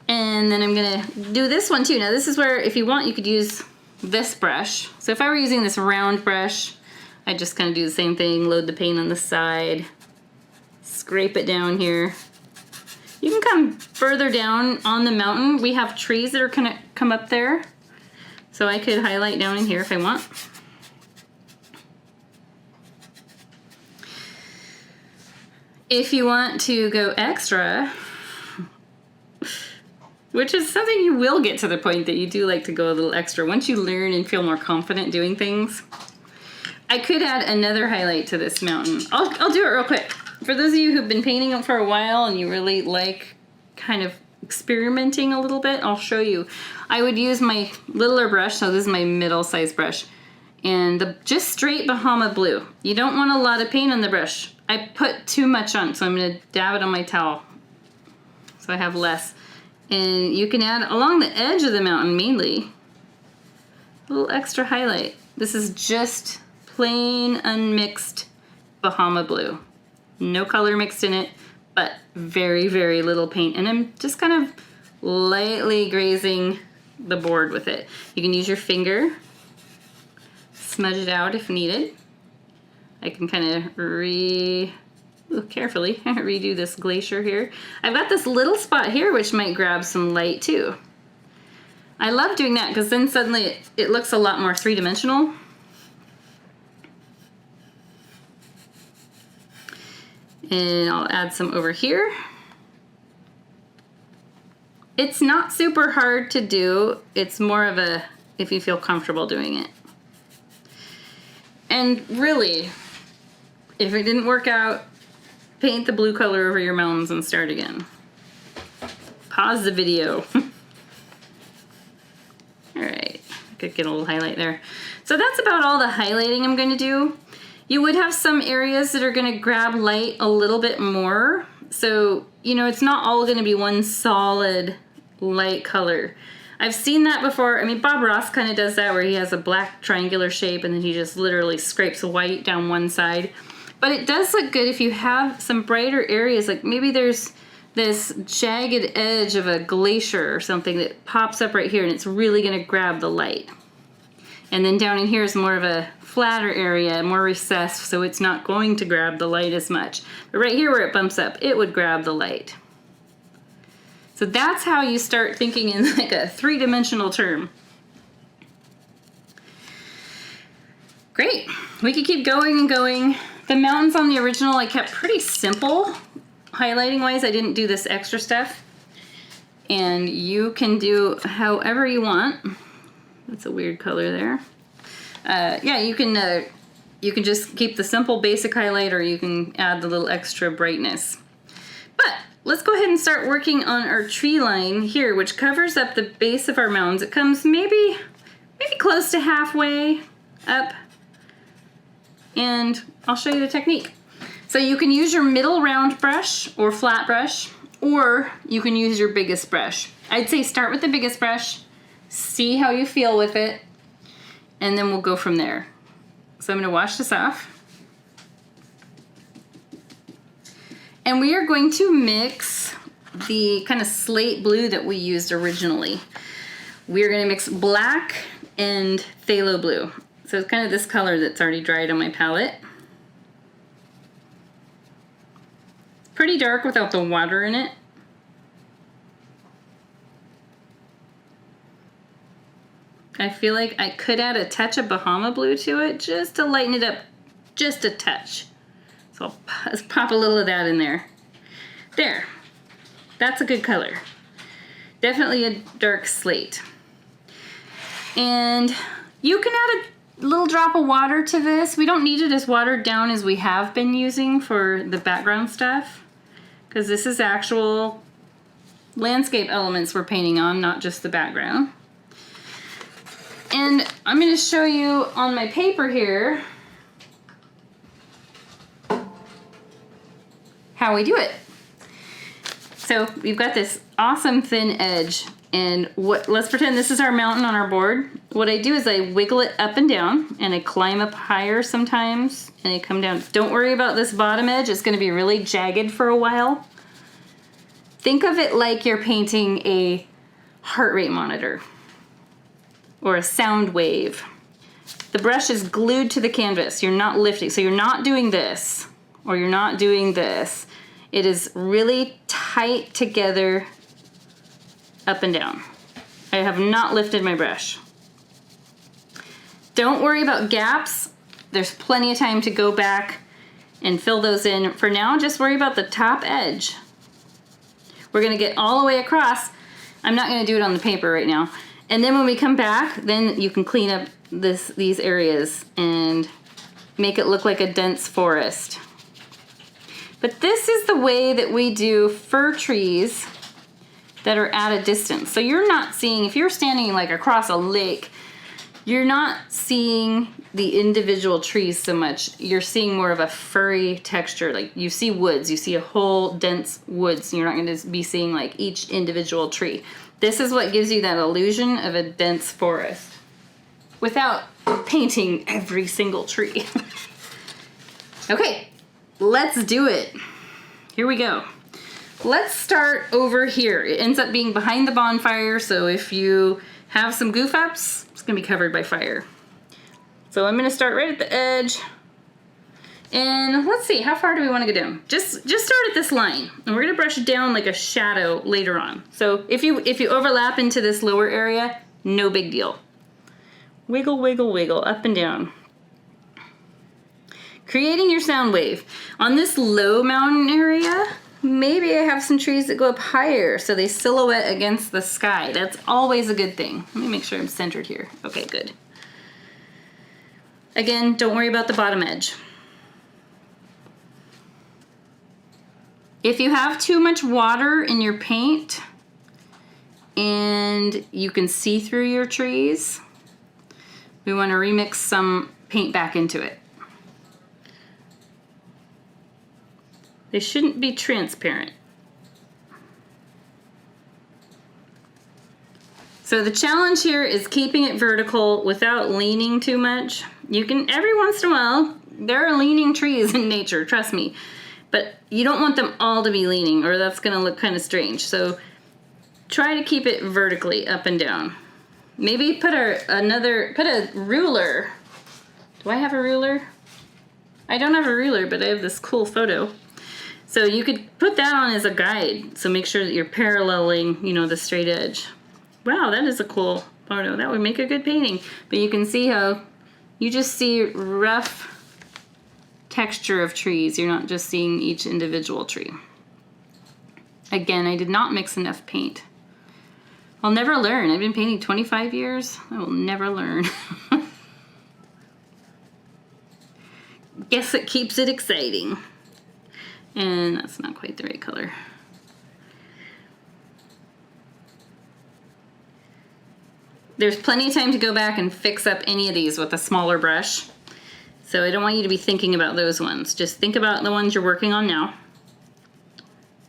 And then I'm gonna do this one too. Now this is where, if you want, you could use this brush. So if I were using this round brush, I'd just kind of do the same thing, load the paint on the side, scrape it down here. You can come further down on the mountain. We have trees that are gonna come up there. So I could highlight down in here if I want. If you want to go extra, which is something you will get to the point that you do like to go a little extra once you learn and feel more confident doing things. I could add another highlight to this mountain. I'll do it real quick. For those of you who've been painting it for a while and you really like kind of experimenting a little bit, I'll show you. I would use my littler brush, so this is my middle-sized brush, and just straight Bahama blue. You don't want a lot of paint on the brush. I put too much on, so I'm gonna dab it on my towel so I have less. And you can add along the edge of the mountain mainly a little extra highlight. This is just plain unmixed Bahama blue. No color mixed in it, but very, very little paint. And I'm just kind of lightly grazing the board with it. You can use your finger, smudge it out if needed. I can kind of carefully redo this glacier here. I've got this little spot here which might grab some light too. I love doing that because then suddenly it looks a lot more three-dimensional. And I'll add some over here. It's not super hard to do. It's more of a, if you feel comfortable doing it. And really, if it didn't work out, paint the blue color over your mountains and start again. Pause the video. All right, could get a little highlight there. So that's about all the highlighting I'm going to do. You would have some areas that are going to grab light a little bit more. So, you know, it's not all going to be one solid light color. I've seen that before. I mean, Bob Ross kind of does that where he has a black triangular shape and then he just literally scrapes white down one side. But it does look good if you have some brighter areas, like maybe there's this jagged edge of a glacier or something that pops up right here and it's really going to grab the light. And then down in here is more of a flatter area, more recessed, so it's not going to grab the light as much. But right here where it bumps up, it would grab the light. So that's how you start thinking in like a three-dimensional term. Great, we could keep going and going. The mountains on the original I kept pretty simple. Highlighting wise, I didn't do this extra stuff. And you can do however you want. That's a weird color there. Yeah, you can just keep the simple basic highlight or you can add the little extra brightness. But let's go ahead and start working on our tree line here, which covers up the base of our mountains. It comes maybe close to halfway up. And I'll show you the technique. So you can use your middle round brush or flat brush, or you can use your biggest brush. I'd say start with the biggest brush, see how you feel with it, and then we'll go from there. So I'm gonna wash this off. And we are going to mix the kind of slate blue that we used originally. We're gonna mix black and phthalo blue. So it's kind of this color that's already dried on my palette. Pretty dark without the water in it. I feel like I could add a touch of Bahama blue to it just to lighten it up just a touch. So let's pop a little of that in there. There, that's a good color. Definitely a dark slate. And you can add a little drop of water to this. We don't need it as watered down as we have been using for the background stuff, because this is actual landscape elements we're painting on, not just the background. And I'm going to show you on my paper here how we do it. So we've got this awesome thin edge, and let's pretend this is our mountain on our board. What I do is I wiggle it up and down, and I climb up higher sometimes, and I come down. Don't worry about this bottom edge. It's going to be really jagged for a while. Think of it like you're painting a heart rate monitor or a sound wave. The brush is glued to the canvas. You're not lifting. So you're not doing this, or you're not doing this. It is really tight together, up and down. I have not lifted my brush. Don't worry about gaps. There's plenty of time to go back and fill those in. For now, just worry about the top edge. We're gonna get all the way across. I'm not gonna do it on the paper right now. And then when we come back, then you can clean up these areas and make it look like a dense forest. But this is the way that we do fir trees that are at a distance. So you're not seeing, if you're standing like across a lake, you're not seeing the individual trees so much. You're seeing more of a furry texture. Like you see woods, you see a whole dense woods. You're not going to be seeing like each individual tree. This is what gives you that illusion of a dense forest without painting every single tree. Okay, let's do it. Here we go. Let's start over here. It ends up being behind the bonfire, so if you have some goof ups, it's gonna be covered by fire. So I'm gonna start right at the edge. And let's see, how far do we want to go down? Just start at this line, and we're gonna brush it down like a shadow later on. So if you overlap into this lower area, no big deal. Wiggle, wiggle, wiggle, up and down. Creating your sound wave. On this low mountain area, maybe I have some trees that go up higher so they silhouette against the sky. That's always a good thing. Let me make sure I'm centered here. Okay, good. Again, don't worry about the bottom edge. If you have too much water in your paint and you can see through your trees, we want to remix some paint back into it. They shouldn't be transparent. So the challenge here is keeping it vertical without leaning too much. You can, every once in a while, there are leaning trees in nature, trust me. But you don't want them all to be leaning, or that's gonna look kind of strange. So try to keep it vertically up and down. Maybe put a ruler. Do I have a ruler? I don't have a ruler, but I have this cool photo. So you could put that on as a guide. So make sure that you're paralleling, you know, the straight edge. Wow, that is a cool photo. That would make a good painting. But you can see how you just see rough texture of trees. You're not just seeing each individual tree. Again, I did not mix enough paint. I'll never learn. I've been painting 25 years. I will never learn. Guess it keeps it exciting. And that's not quite the right color. There's plenty of time to go back and fix up any of these with a smaller brush. So I don't want you to be thinking about those ones. Just think about the ones you're working on now.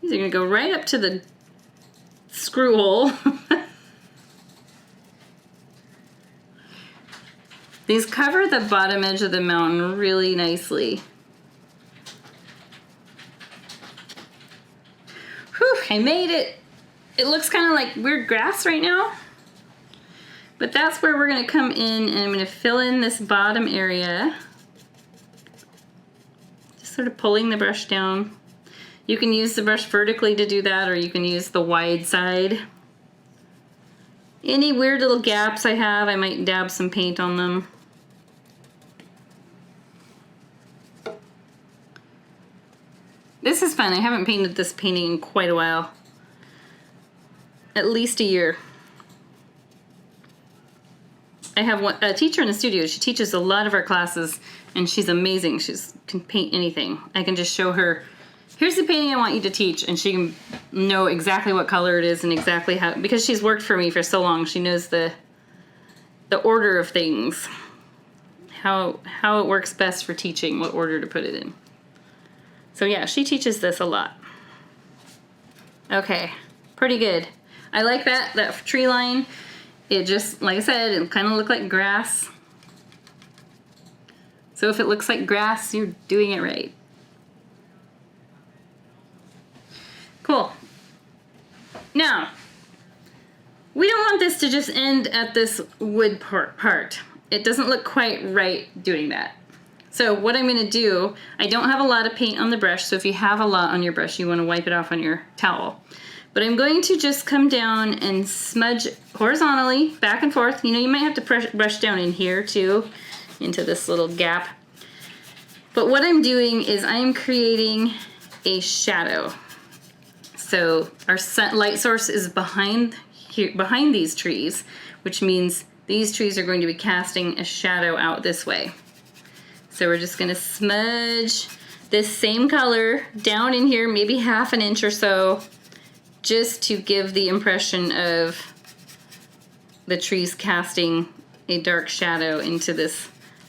These are gonna go right up to the screw hole. These cover the bottom edge of the mountain really nicely. Whew, I made it. It looks kind of like weird grass right now. But that's where we're gonna come in, and I'm gonna fill in this bottom area. Just sort of pulling the brush down. You can use the brush vertically to do that, or you can use the wide side. Any weird little gaps I have, I might dab some paint on them. This is fun. I haven't painted this painting in quite a while. At least a year. I have a teacher in the studio. She teaches a lot of our classes, and she's amazing. She can paint anything. I can just show her, here's the painting I want you to teach, and she can know exactly what color it is and exactly how, because she's worked for me for so long, she knows the order of things, how it works best for teaching, what order to put it in. So yeah, she teaches this a lot. Okay, pretty good. I like that tree line. It just, like I said, it kind of looked like grass. So if it looks like grass, you're doing it right. Cool. Now, we don't want this to just end at this wood part. It doesn't look quite right doing that. So what I'm gonna do, I don't have a lot of paint on the brush, so if you have a lot on your brush, you wanna wipe it off on your towel. But I'm going to just come down and smudge horizontally, back and forth. You know, you might have to brush down in here too, into this little gap. But what I'm doing is I'm creating a shadow. So our light source is behind these trees, which means these trees are going to be casting a shadow out this way. So we're just gonna smudge this same color down in here, maybe half an inch or so, just to give the impression of the trees casting a dark shadow into this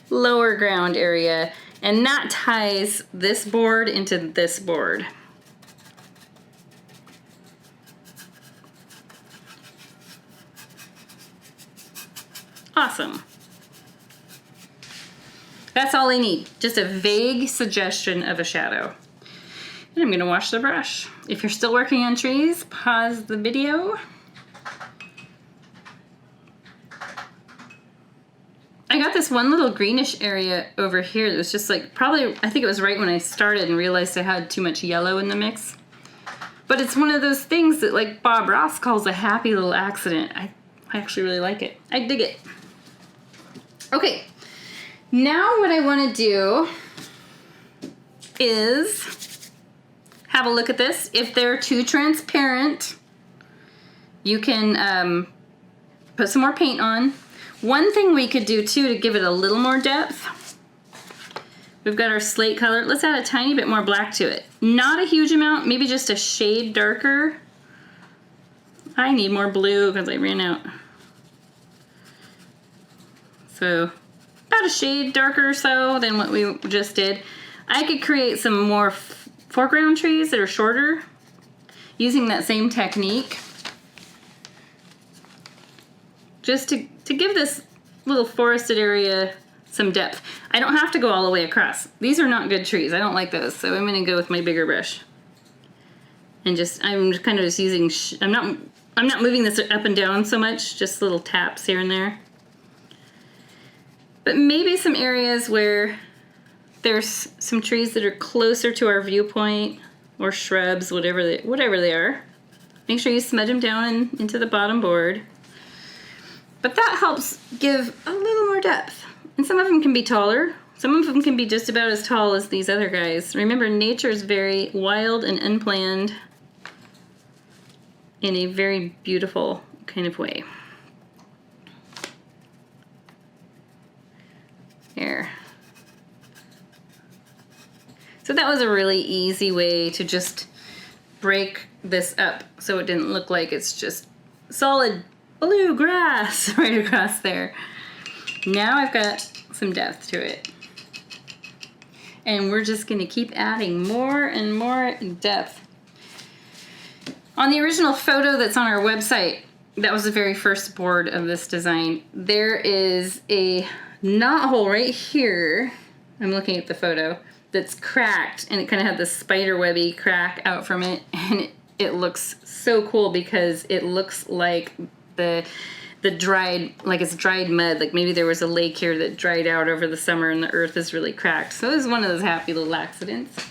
lower ground area. And that ties this board into this board. Awesome. That's all I need. Just a vague suggestion of a shadow. And I'm gonna wash the brush. If you're still working on trees, pause the video. I got this one little greenish area over here that was just like, probably, I think it was right when I started and realized I had too much yellow in the mix. But it's one of those things that like Bob Ross calls a happy little accident. I actually really like it. I dig it. Okay, now what I wanna do is have a look at this. If they're too transparent, you can put some more paint on. One thing we could do too to give it a little more depth, we've got our slate color. Let's add a tiny bit more black to it. Not a huge amount, maybe just a shade darker. I need more blue because I ran out. So about a shade darker or so than what we just did. I could create some more foreground trees that are shorter using that same technique. Just to give this little forested area some depth. I don't have to go all the way across. These are not good trees. I don't like those, so I'm gonna go with my bigger brush. And I'm kind of just using, I'm not moving this up and down so much, just little taps here and there. But maybe some areas where there's some trees that are closer to our viewpoint, or shrubs, whatever they are. Make sure you smudge them down into the bottom board. But that helps give a little more depth. And some of them can be taller. Some of them can be just about as tall as these other guys. Remember, nature is very wild and unplanned in a very beautiful kind of way. There. So that was a really easy way to just break this up so it didn't look like it's just solid blue grass right across there. Now I've got some depth to it. And we're just gonna keep adding more and more depth. On the original photo that's on our website, that was the very first board of this design, there is a knothole right here. I'm looking at the photo that's cracked, and it kind of had this spider webby crack out from it, and it looks so cool because it looks like the dried, like it's dried mud. Like maybe there was a lake here that dried out over the summer and the earth is really cracked. So this is one of those happy little accidents.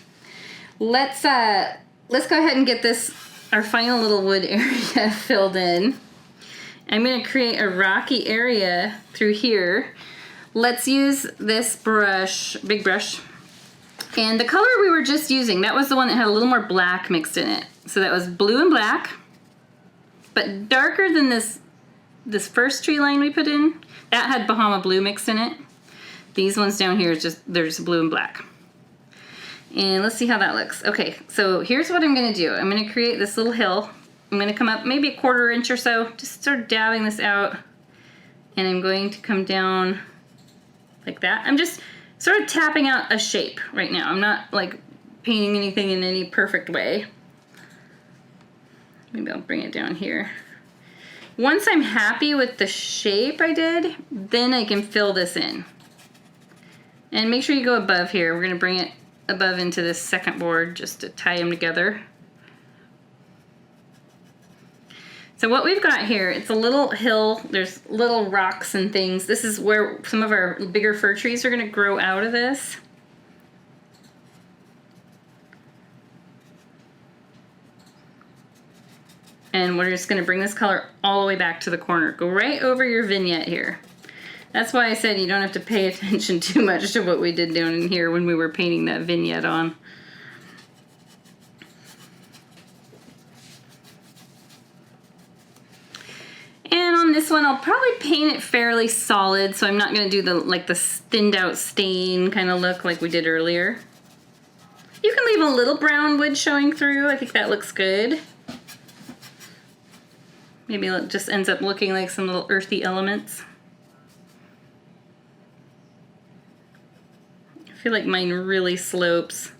Let's go ahead and get this, our final little wood area filled in. I'm gonna create a rocky area through here. Let's use this brush, big brush. And the color we were just using, that was the one that had a little more black mixed in it. So that was blue and black, but darker than this first tree line we put in. That had Bahama blue mixed in it. These ones down here is just, they're just blue and black. And let's see how that looks. Okay, so here's what I'm gonna do. I'm gonna create this little hill. I'm gonna come up maybe a 1/4 inch or so, just start dabbing this out. And I'm going to come down like that. I'm just sort of tapping out a shape right now. I'm not like painting anything in any perfect way. Maybe I'll bring it down here. Once I'm happy with the shape I did, then I can fill this in. And make sure you go above here. We're gonna bring it above into this second board just to tie them together. So what we've got here, it's a little hill. There's little rocks and things. This is where some of our bigger fir trees are gonna grow out of this. And we're just gonna bring this color all the way back to the corner. Go right over your vignette here. That's why I said you don't have to pay attention too much to what we did down in here when we were painting that vignette on. And on this one, I'll probably paint it fairly solid, so I'm not gonna do the thinned out stain kind of look like we did earlier. You can leave a little brown wood showing through. I think that looks good. Maybe it just ends up looking like some little earthy elements. I feel like mine really slopes.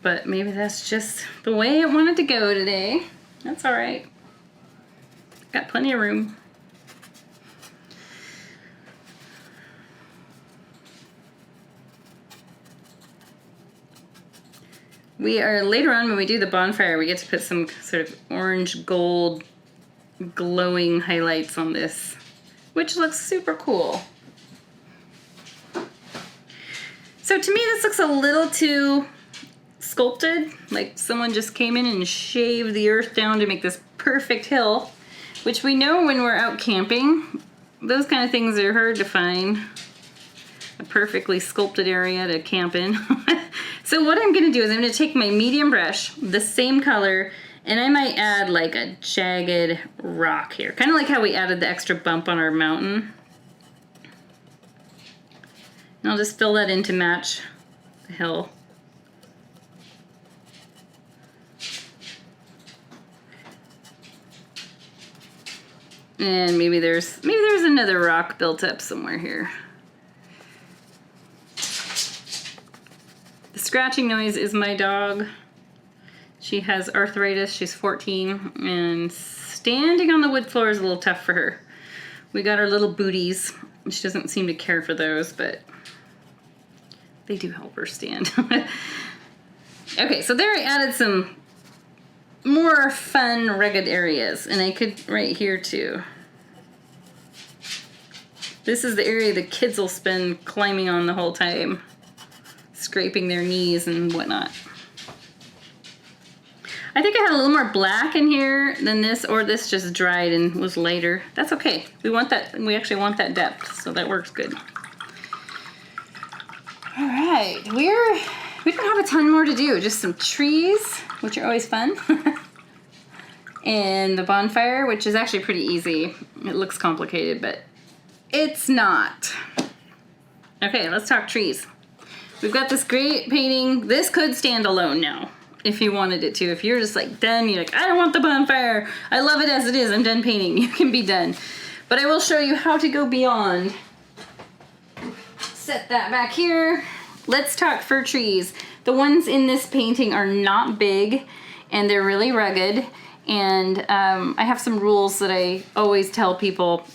But maybe that's just the way it wanted to go today. That's all right. Got plenty of room. We are, later on when we do the bonfire, we get to put some sort of orange gold glowing highlights on this, which looks super cool. So to me, this looks a little too sculpted, like someone just came in and shaved the earth down to make this perfect hill, which we know when we're out camping, those kind of things are hard to find. A perfectly sculpted area to camp in. So what I'm gonna do is I'm gonna take my medium brush, the same color, and I might add like a jagged rock here. Kind of like how we added the extra bump on our mountain. And I'll just fill that in to match the hill. And maybe there's another rock built up somewhere here. The scratching noise is my dog. She has arthritis, she's 14, and standing on the wood floor is a little tough for her. We got our little booties. She doesn't seem to care for those, but they do help her stand. Okay, so there I added some more fun, rugged areas, and I could right here too. This is the area the kids will spend climbing on the whole time, scraping their knees and whatnot. I think I had a little more black in here than this, or this just dried and was lighter. That's okay. We want that, we actually want that depth, so that works good. All right, we don't have a ton more to do, just some trees, which are always fun. And the bonfire, which is actually pretty easy. It looks complicated, but it's not. Okay, let's talk trees. We've got this great painting. This could stand alone now, if you wanted it to. If you're just like done, you're like, I don't want the bonfire. I love it as it is. I'm done painting. You can be done. But I will show you how to go beyond. Set that back here. Let's talk fir trees. The ones in this painting are not big, and they're really rugged. And I have some rules that I always tell people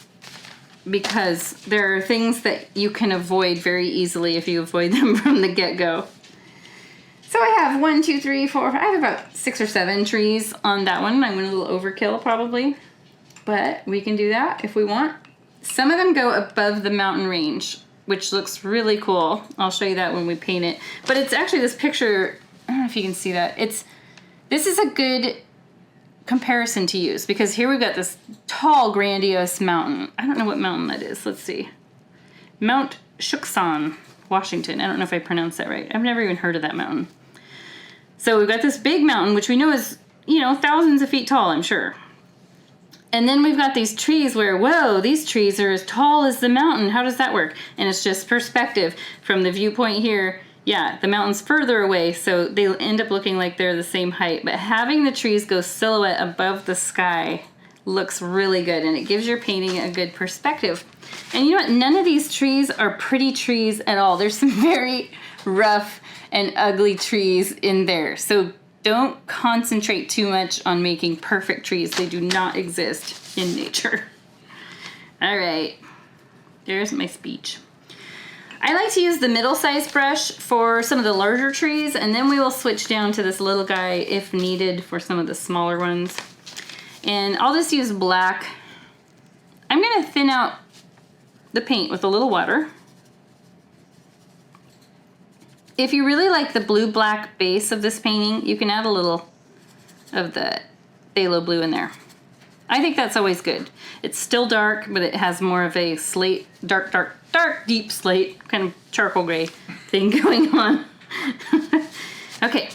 because there are things that you can avoid very easily if you avoid them from the get-go. So I have 1, 2, 3, 4, I have about 6 or 7 trees on that one. I went a little overkill probably, but we can do that if we want. Some of them go above the mountain range, which looks really cool. I'll show you that when we paint it. But it's actually this picture, I don't know if you can see that. This is a good comparison to use because here we've got this tall, grandiose mountain. I don't know what mountain that is. Let's see. Mount Shuksan, Washington. I don't know if I pronounced that right. I've never even heard of that mountain. So we've got this big mountain, which we know is, you know, thousands of feet tall, I'm sure. And then we've got these trees where, whoa, these trees are as tall as the mountain. How does that work? And it's just perspective. From the viewpoint here, yeah, the mountain's further away, so they end up looking like they're the same height. But having the trees go silhouette above the sky looks really good, and it gives your painting a good perspective. And you know what? None of these trees are pretty trees at all. There's some very rough and ugly trees in there. So don't concentrate too much on making perfect trees. They do not exist in nature. All right, there's my speech. I like to use the middle-sized brush for some of the larger trees, and then we will switch down to this little guy if needed for some of the smaller ones. And I'll just use black. I'm gonna thin out the paint with a little water. If you really like the blue-black base of this painting, you can add a little of the phthalo blue in there. I think that's always good. It's still dark, but it has more of a slate, dark, deep slate, kind of charcoal gray thing going on. Okay,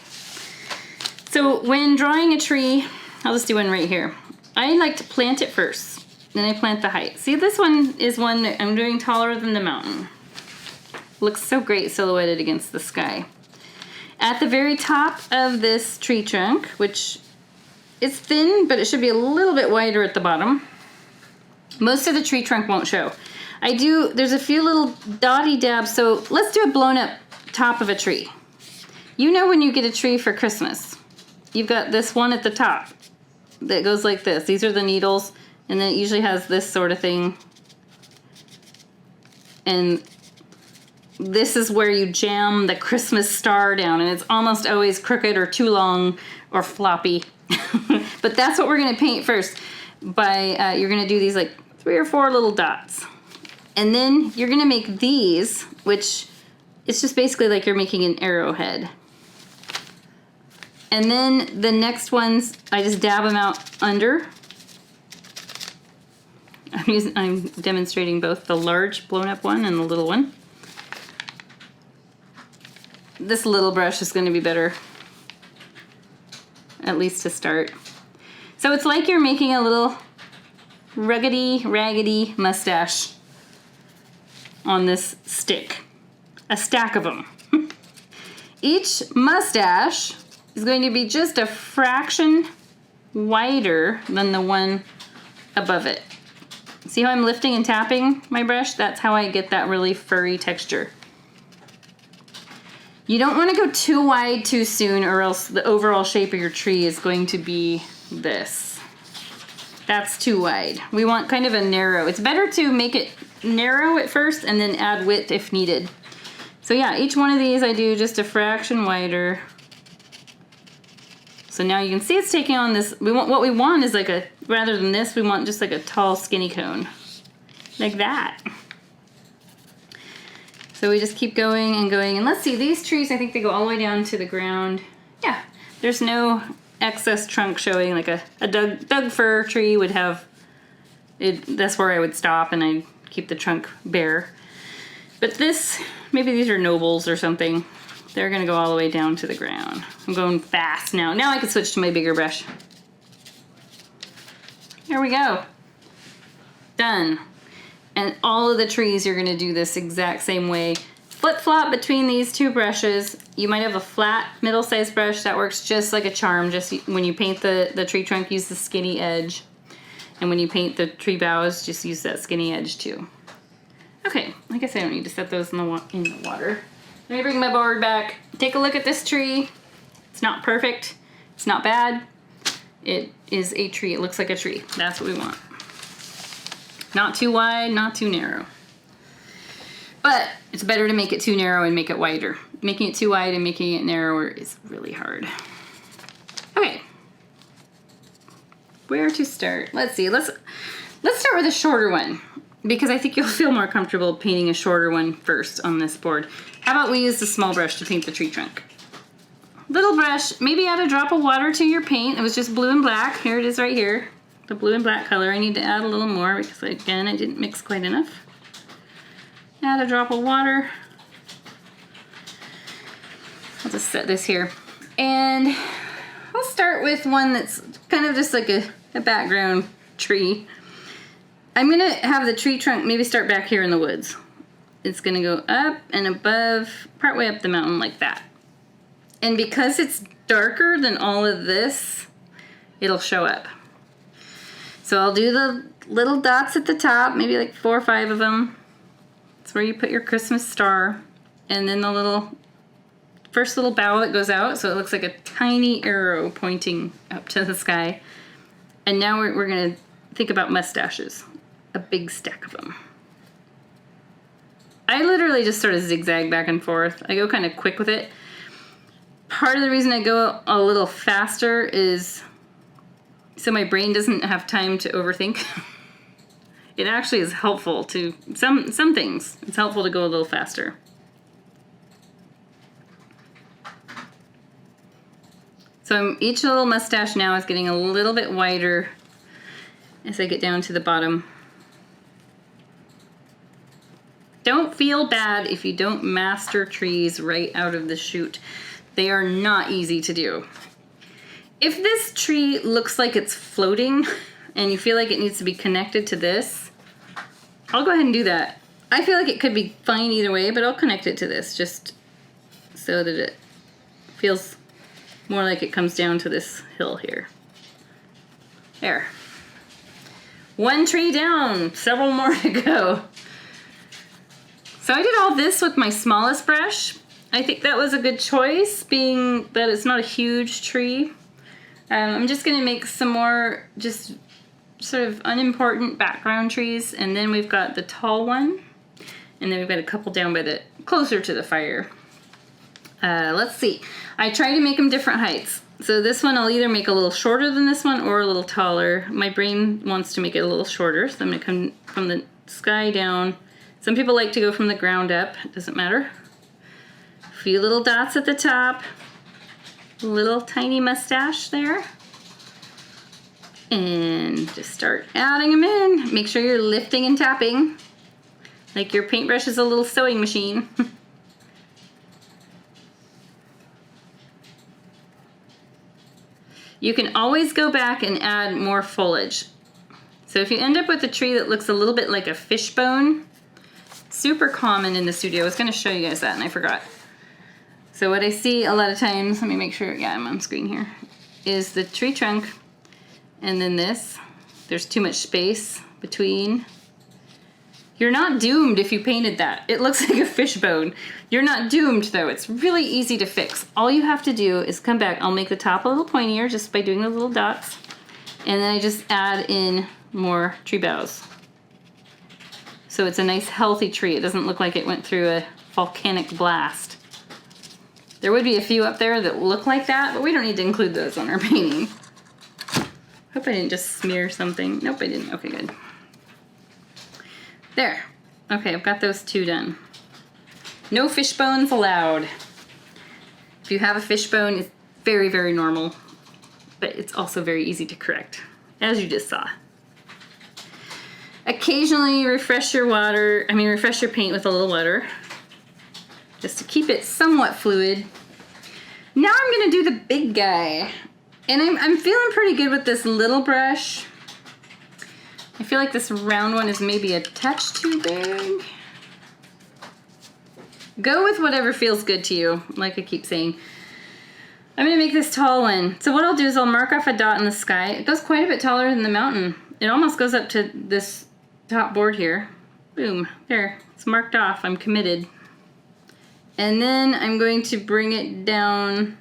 so when drawing a tree, I'll just do one right here. I like to plant it first, then I plant the height. See, this one is one that I'm doing taller than the mountain. Looks so great silhouetted against the sky. At the very top of this tree trunk, which it's thin, but it should be a little bit wider at the bottom. Most of the tree trunk won't show. There's a few little dotty dabs, so let's do a blown up top of a tree. You know when you get a tree for Christmas, you've got this one at the top that goes like this. These are the needles, and then it usually has this sort of thing. And this is where you jam the Christmas star down, and it's almost always crooked or too long or floppy. But that's what we're gonna paint first. You're gonna do these like 3 or 4 little dots. And then you're gonna make these, which it's just basically like you're making an arrowhead. And then the next ones, I just dab them out under. I'm demonstrating both the large blown up one and the little one. This little brush is gonna be better, at least to start. So it's like you're making a little raggedy mustache on this stick. A stack of them. Each mustache is going to be just a fraction wider than the one above it. See how I'm lifting and tapping my brush? That's how I get that really furry texture. You don't want to go too wide too soon, or else the overall shape of your tree is going to be this. That's too wide. We want kind of a narrow. It's better to make it narrow at first and then add width if needed. So yeah, each one of these I do just a fraction wider. So now you can see it's taking on this. What we want is like rather than this, we want just like a tall skinny cone. Like that. So we just keep going and going. And let's see, these trees, I think they go all the way down to the ground. Yeah, there's no excess trunk showing. Like a Doug fir tree would have, that's where I would stop and I'd keep the trunk bare. But this, maybe these are nobles or something. They're gonna go all the way down to the ground. I'm going fast now. Now I can switch to my bigger brush. Here we go. Done. And all of the trees, you're gonna do this exact same way. Flip-flop between these two brushes. You might have a flat, middle-sized brush. That works just like a charm. Just when you paint the tree trunk, use the skinny edge. And when you paint the tree boughs, just use that skinny edge too. Okay, I guess I don't need to set those in the water. Let me bring my board back. Take a look at this tree. It's not perfect. It's not bad. it is a tree. It looks like a tree. That's what we want. Not too wide, not too narrow. But it's better to make it too narrow and make it wider. Making it too wide and making it narrower is really hard. Okay. Where to start? Let's see. Let's start with a shorter one, because I think you'll feel more comfortable painting a shorter one first on this board. How about we use the small brush to paint the tree trunk? Little brush, maybe add a drop of water to your paint. It was just blue and black. Here it is right here. The blue and black color. I need to add a little more because, again, I didn't mix quite enough. Add a drop of water. I'll just set this here. And I'll start with one that's kind of just like a background tree. I'm gonna have the tree trunk maybe start back here in the woods. It's gonna go up and above, partway up the mountain like that. And because it's darker than all of this, it'll show up. So I'll do the little dots at the top, maybe like 4 or 5 of them. That's where you put your Christmas star. And then the first little bow that goes out, so it looks like a tiny arrow pointing up to the sky. And now we're gonna think about mustaches. A big stack of them. I literally just sort of zigzag back and forth. I go kind of quick with it. Part of the reason I go a little faster is so my brain doesn't have time to overthink. It actually is helpful to some things. It's helpful to go a little faster. So each little mustache now is getting a little bit wider as I get down to the bottom. Don't feel bad if you don't master trees right out of the chute. They are not easy to do. If this tree looks like it's floating and you feel like it needs to be connected to this, I'll go ahead and do that. I feel like it could be fine either way, but I'll connect it to this just so that it feels more like it comes down to this hill here. There. One tree down, several more to go. So I did all this with my smallest brush. I think that was a good choice, being that it's not a huge tree. I'm just gonna make some more just sort of unimportant background trees, and then we've got the tall one, and then we've got a couple down by the, closer to the fire. Let's see. I try to make them different heights. So this one I'll either make a little shorter than this one or a little taller. My brain wants to make it a little shorter, so I'm gonna come from the sky down. Some people like to go from the ground up, it doesn't matter. A few little dots at the top, a little tiny mustache there. And just start adding them in. Make sure you're lifting and tapping, like your paintbrush is a little sewing machine. You can always go back and add more foliage. So if you end up with a tree that looks a little bit like a fishbone, super common in the studio. I was gonna show you guys that and I forgot. So what I see a lot of times, let me make sure, yeah, I'm on screen here, is the tree trunk and then this. There's too much space between. You're not doomed if you painted that. It looks like a fishbone. You're not doomed though. It's really easy to fix. All you have to do is come back. I'll make the top a little pointier just by doing the little dots. And then I just add in more tree boughs. So it's a nice healthy tree. It doesn't look like it went through a volcanic blast. There would be a few up there that look like that, but we don't need to include those on our painting. Hope I didn't just smear something. Nope, I didn't. Okay, good. There. Okay, I've got those two done. No fishbones allowed. If you have a fishbone, it's very, very normal, but it's also very easy to correct, as you just saw. Occasionally refresh your paint with a little water, just to keep it somewhat fluid. Now I'm gonna do the big guy. And I'm feeling pretty good with this little brush. I feel like this round one is maybe a touch too big. Go with whatever feels good to you, like I keep saying. I'm gonna make this tall one. So what I'll do is I'll mark off a dot in the sky. It goes quite a bit taller than the mountain. It almost goes up to this top board here. Boom, there, it's marked off, I'm committed. And then I'm going to bring it down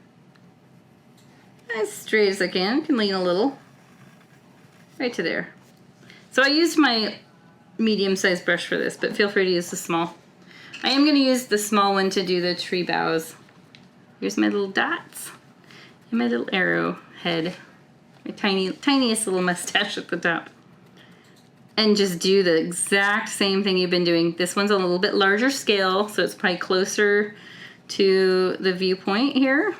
as straight as I can. Can lean a little. Right to there. So I used my medium-sized brush for this, but feel free to use the small. I am going to use the small one to do the tree boughs. Here's my little dots and my little arrow head. My tiniest little mustache at the top. And just do the exact same thing you've been doing. This one's a little bit larger scale, so it's probably closer to the viewpoint here.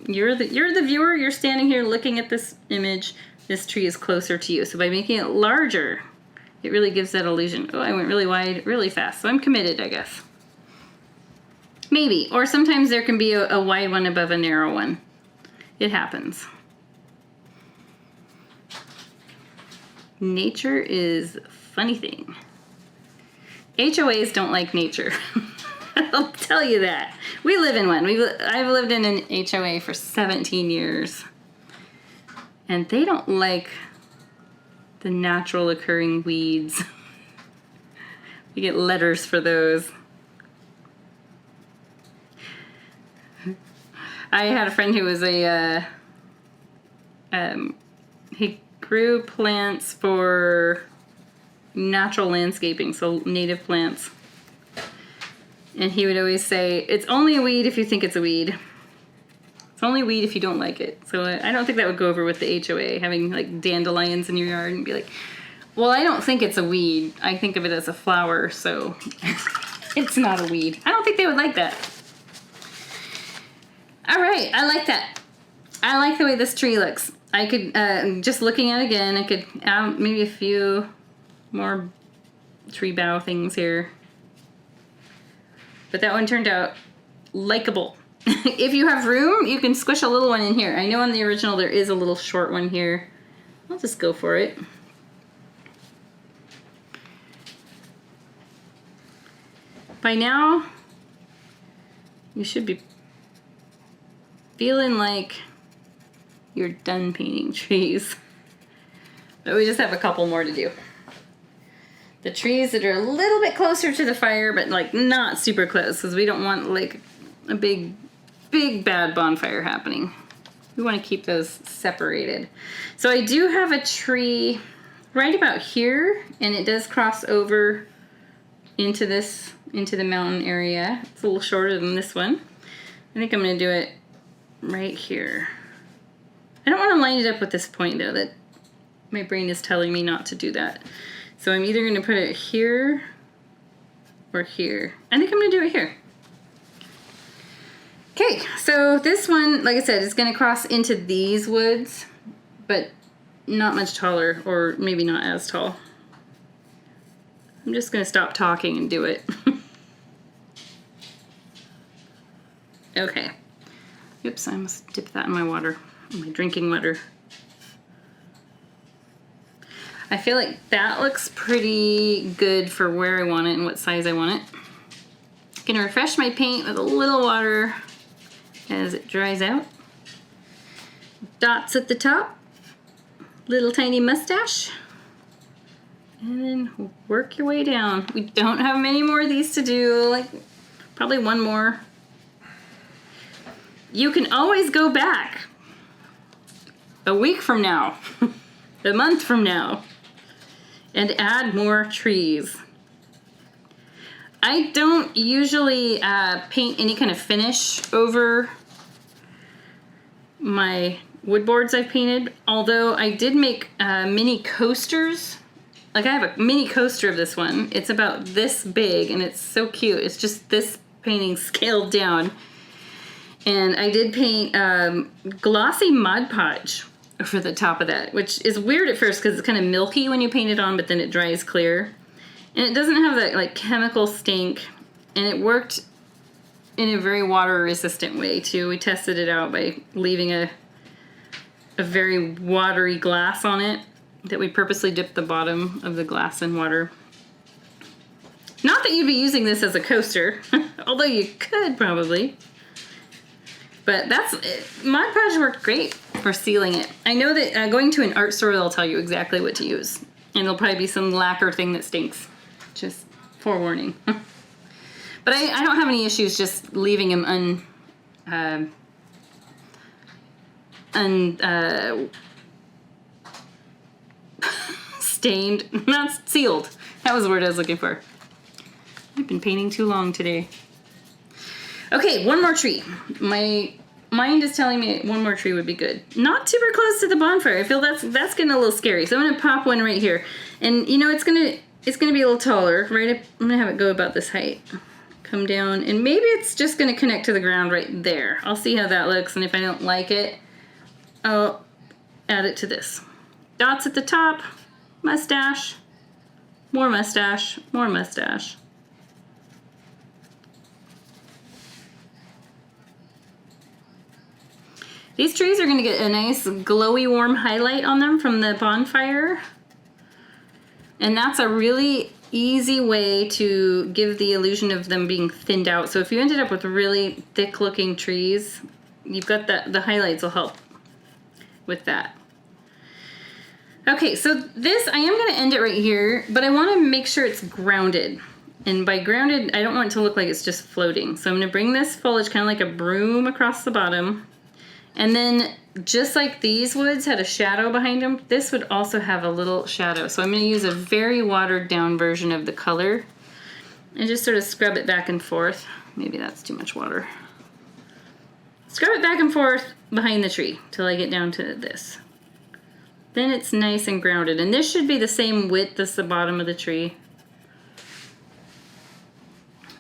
You're the viewer, you're standing here looking at this image. This tree is closer to you. So by making it larger, it really gives that illusion. Oh, I went really wide, really fast. So I'm committed, I guess. Maybe. Or sometimes there can be a wide one above a narrow one. It happens. Nature is a funny thing. HOAs don't like nature. I'll tell you that. We live in one. I've lived in an HOA for 17 years. And they don't like the natural occurring weeds. We get letters for those. I had a friend who was he grew plants for natural landscaping, so native plants. And he would always say, it's only a weed if you think it's a weed. It's only a weed if you don't like it. So I don't think that would go over with the HOA, having like dandelions in your yard and be like, well, I don't think it's a weed. I think of it as a flower, so it's not a weed. I don't think they would like that. All right, I like that. I like the way this tree looks. I could, just looking at it again, I could add maybe a few more tree bough things here. But that one turned out likable. If you have room, you can squish a little one in here. I know on the original there is a little short one here. I'll just go for it. By now, you should be feeling like you're done painting trees. But we just have a couple more to do. The trees that are a little bit closer to the fire, but like not super close, because we don't want like a big bad bonfire happening. We want to keep those separated. So I do have a tree right about here, and it does cross over into the mountain area. It's a little shorter than this one. I think I'm going to do it right here. I don't want to line it up with this point though, that my brain is telling me not to do that. So I'm either going to put it here or here. I think I'm going to do it here. Okay, so this one, like I said, is going to cross into these woods, but not much taller, or maybe not as tall. I'm just going to stop talking and do it. Okay. Oops, I must dip that in my water, my drinking water. I feel like that looks pretty good for where I want it and what size I want it. I'm gonna refresh my paint with a little water as it dries out. Dots at the top, little tiny mustache, and then work your way down. We don't have many more of these to do, like probably one more. You can always go back a week from now, a month from now, and add more trees. I don't usually paint any kind of finish over my wood boards I've painted, although I did make mini coasters. Like I have a mini coaster of this one. It's about this big and it's so cute. It's just this painting scaled down. And I did paint glossy Mod Podge for the top of that, which is weird at first because it's kind of milky when you paint it on, but then it dries clear. And it doesn't have that like chemical stink, and it worked in a very water resistant way too. We tested it out by leaving a very watery glass on it that we purposely dipped the bottom of the glass in water. Not that you'd be using this as a coaster, although you could probably. But Mod Podge worked great for sealing it. I know that going to an art store, they'll tell you exactly what to use. And there'll probably be some lacquer thing that stinks. Just forewarning. But I don't have any issues just leaving them stained, not sealed. That was the word I was looking for. I've been painting too long today. Okay, one more tree. My mind is telling me one more tree would be good. Not super close to the bonfire. I feel that's getting a little scary. So I'm gonna pop one right here. And you know, it's gonna be a little taller, right? I'm gonna have it go about this height. Come down, and maybe it's just gonna connect to the ground right there. I'll see how that looks, and if I don't like it, I'll add it to this. Dots at the top, mustache, more mustache, more mustache. These trees are gonna get a nice glowy warm highlight on them from the bonfire. And that's a really easy way to give the illusion of them being thinned out. So if you ended up with really thick looking trees, you've got the highlights will help with that. Okay, so this, I am gonna end it right here, but I wanna make sure it's grounded. And by grounded, I don't want it to look like it's just floating. So I'm gonna bring this foliage kind of like a broom across the bottom. And then just like these woods had a shadow behind them, this would also have a little shadow. So I'm gonna use a very watered down version of the color and just sort of scrub it back and forth. Maybe that's too much water. Scrub it back and forth behind the tree till I get down to this. Then it's nice and grounded. And this should be the same width as the bottom of the tree.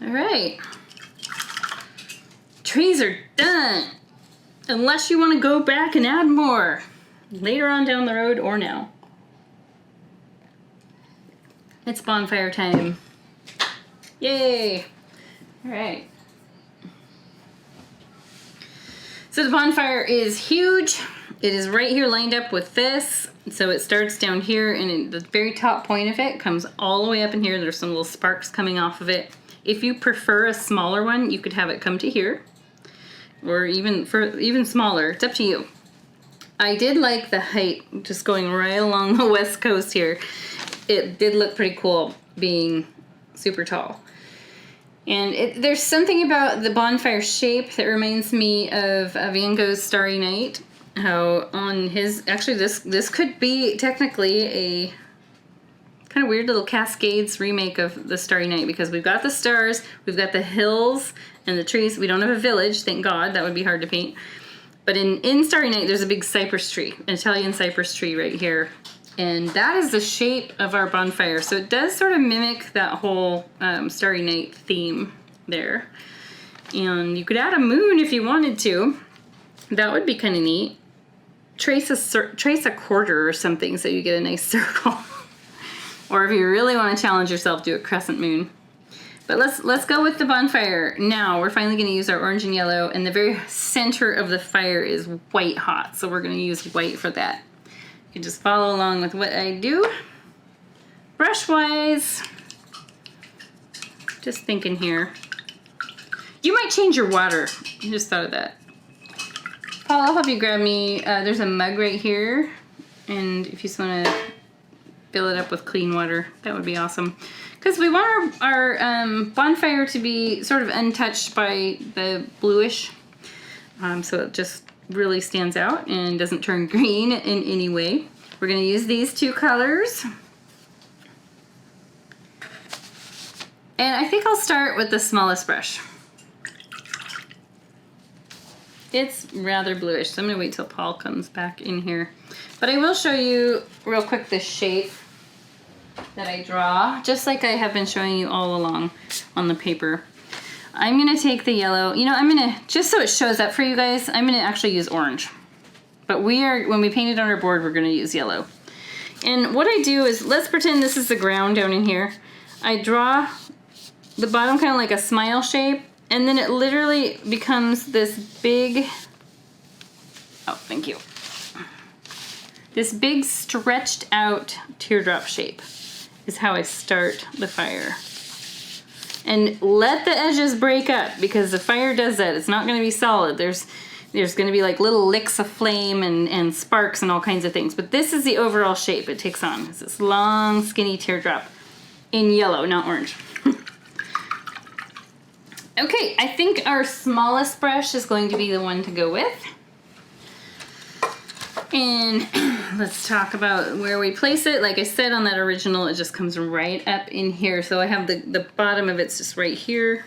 All right. Trees are done. Unless you want to go back and add more later on down the road or now. It's bonfire time. Yay! All right. So the bonfire is huge. It is right here lined up with this. So it starts down here, and the very top point of it comes all the way up in here. There's some little sparks coming off of it. If you prefer a smaller one, you could have it come to here. Or even smaller, it's up to you. I did like the height, just going right along the west coast here. It did look pretty cool being super tall. And there's something about the bonfire shape that reminds me of Van Gogh's Starry Night. How on his, actually this could be technically a kind of weird little Cascades remake of the Starry Night, because we've got the stars, we've got the hills and the trees. We don't have a village, thank God, that would be hard to paint. But in Starry Night, there's a big cypress tree, an Italian cypress tree right here. And that is the shape of our bonfire. So it does sort of mimic that whole Starry Night theme there. And you could add a moon if you wanted to. That would be kind of neat. Trace a quarter or something so you get a nice circle. Or if you really want to challenge yourself, do a crescent moon. But let's go with the bonfire. Now we're finally going to use our orange and yellow, and the very center of the fire is white hot, so we're going to use white for that. You can just follow along with what I do. Brush-wise, just thinking here. You might change your water. I just thought of that. Paul, I'll help you grab me. There's a mug right here, and if you just want to fill it up with clean water, that would be awesome. Because we want our bonfire to be sort of untouched by the bluish, so it just really stands out and doesn't turn green in any way. We're going to use these two colors. And I think I'll start with the smallest brush. It's rather bluish, so I'm going to wait till Paul comes back in here. But I will show you real quick the shape that I draw, just like I have been showing you all along on the paper. I'm gonna take the yellow, you know, I'm gonna, just so it shows up for you guys, I'm gonna actually use orange. But when we paint it on our board, we're gonna use yellow. And what I do is, let's pretend this is the ground down in here. I draw the bottom kind of like a smile shape, and then it literally becomes this big, oh, thank you. This big stretched out teardrop shape is how I start the fire. And let the edges break up, because the fire does that. It's not going to be solid. There's going to be like little licks of flame and sparks and all kinds of things. But this is the overall shape it takes on. It's this long, skinny teardrop in yellow, not orange. Okay, I think our smallest brush is going to be the one to go with. And let's talk about where we place it. Like I said on that original, it just comes right up in here. So I have the bottom of it's just right here.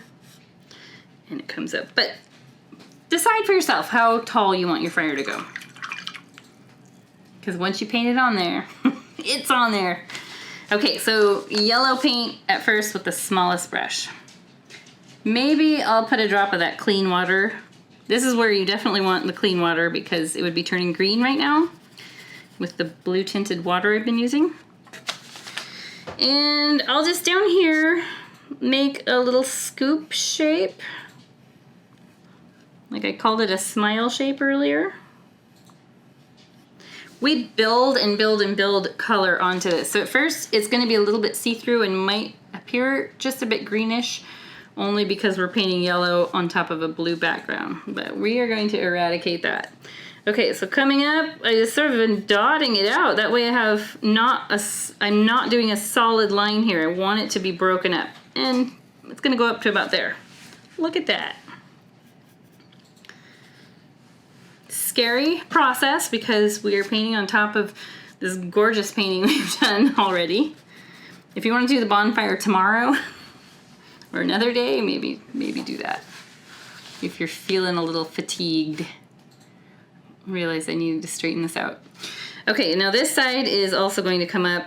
And it comes up. But decide for yourself how tall you want your fire to go. Because once you paint it on there, it's on there. Okay, so yellow paint at first with the smallest brush. Maybe I'll put a drop of that clean water. This is where you definitely want the clean water because it would be turning green right now with the blue tinted water I've been using. And I'll just down here make a little scoop shape. Like I called it a smile shape earlier. We build and build and build color onto this. So at first it's going to be a little bit see-through and might appear just a bit greenish, only because we're painting yellow on top of a blue background. But we are going to eradicate that. Okay, so coming up, I just sort of been dotting it out. That way I have I'm not doing a solid line here. I want it to be broken up. And it's going to go up to about there. Look at that. Scary process because we are painting on top of this gorgeous painting we've done already. If you want to do the bonfire tomorrow or another day, maybe do that. If you're feeling a little fatigued, realize I needed to straighten this out. Okay, now this side is also going to come up.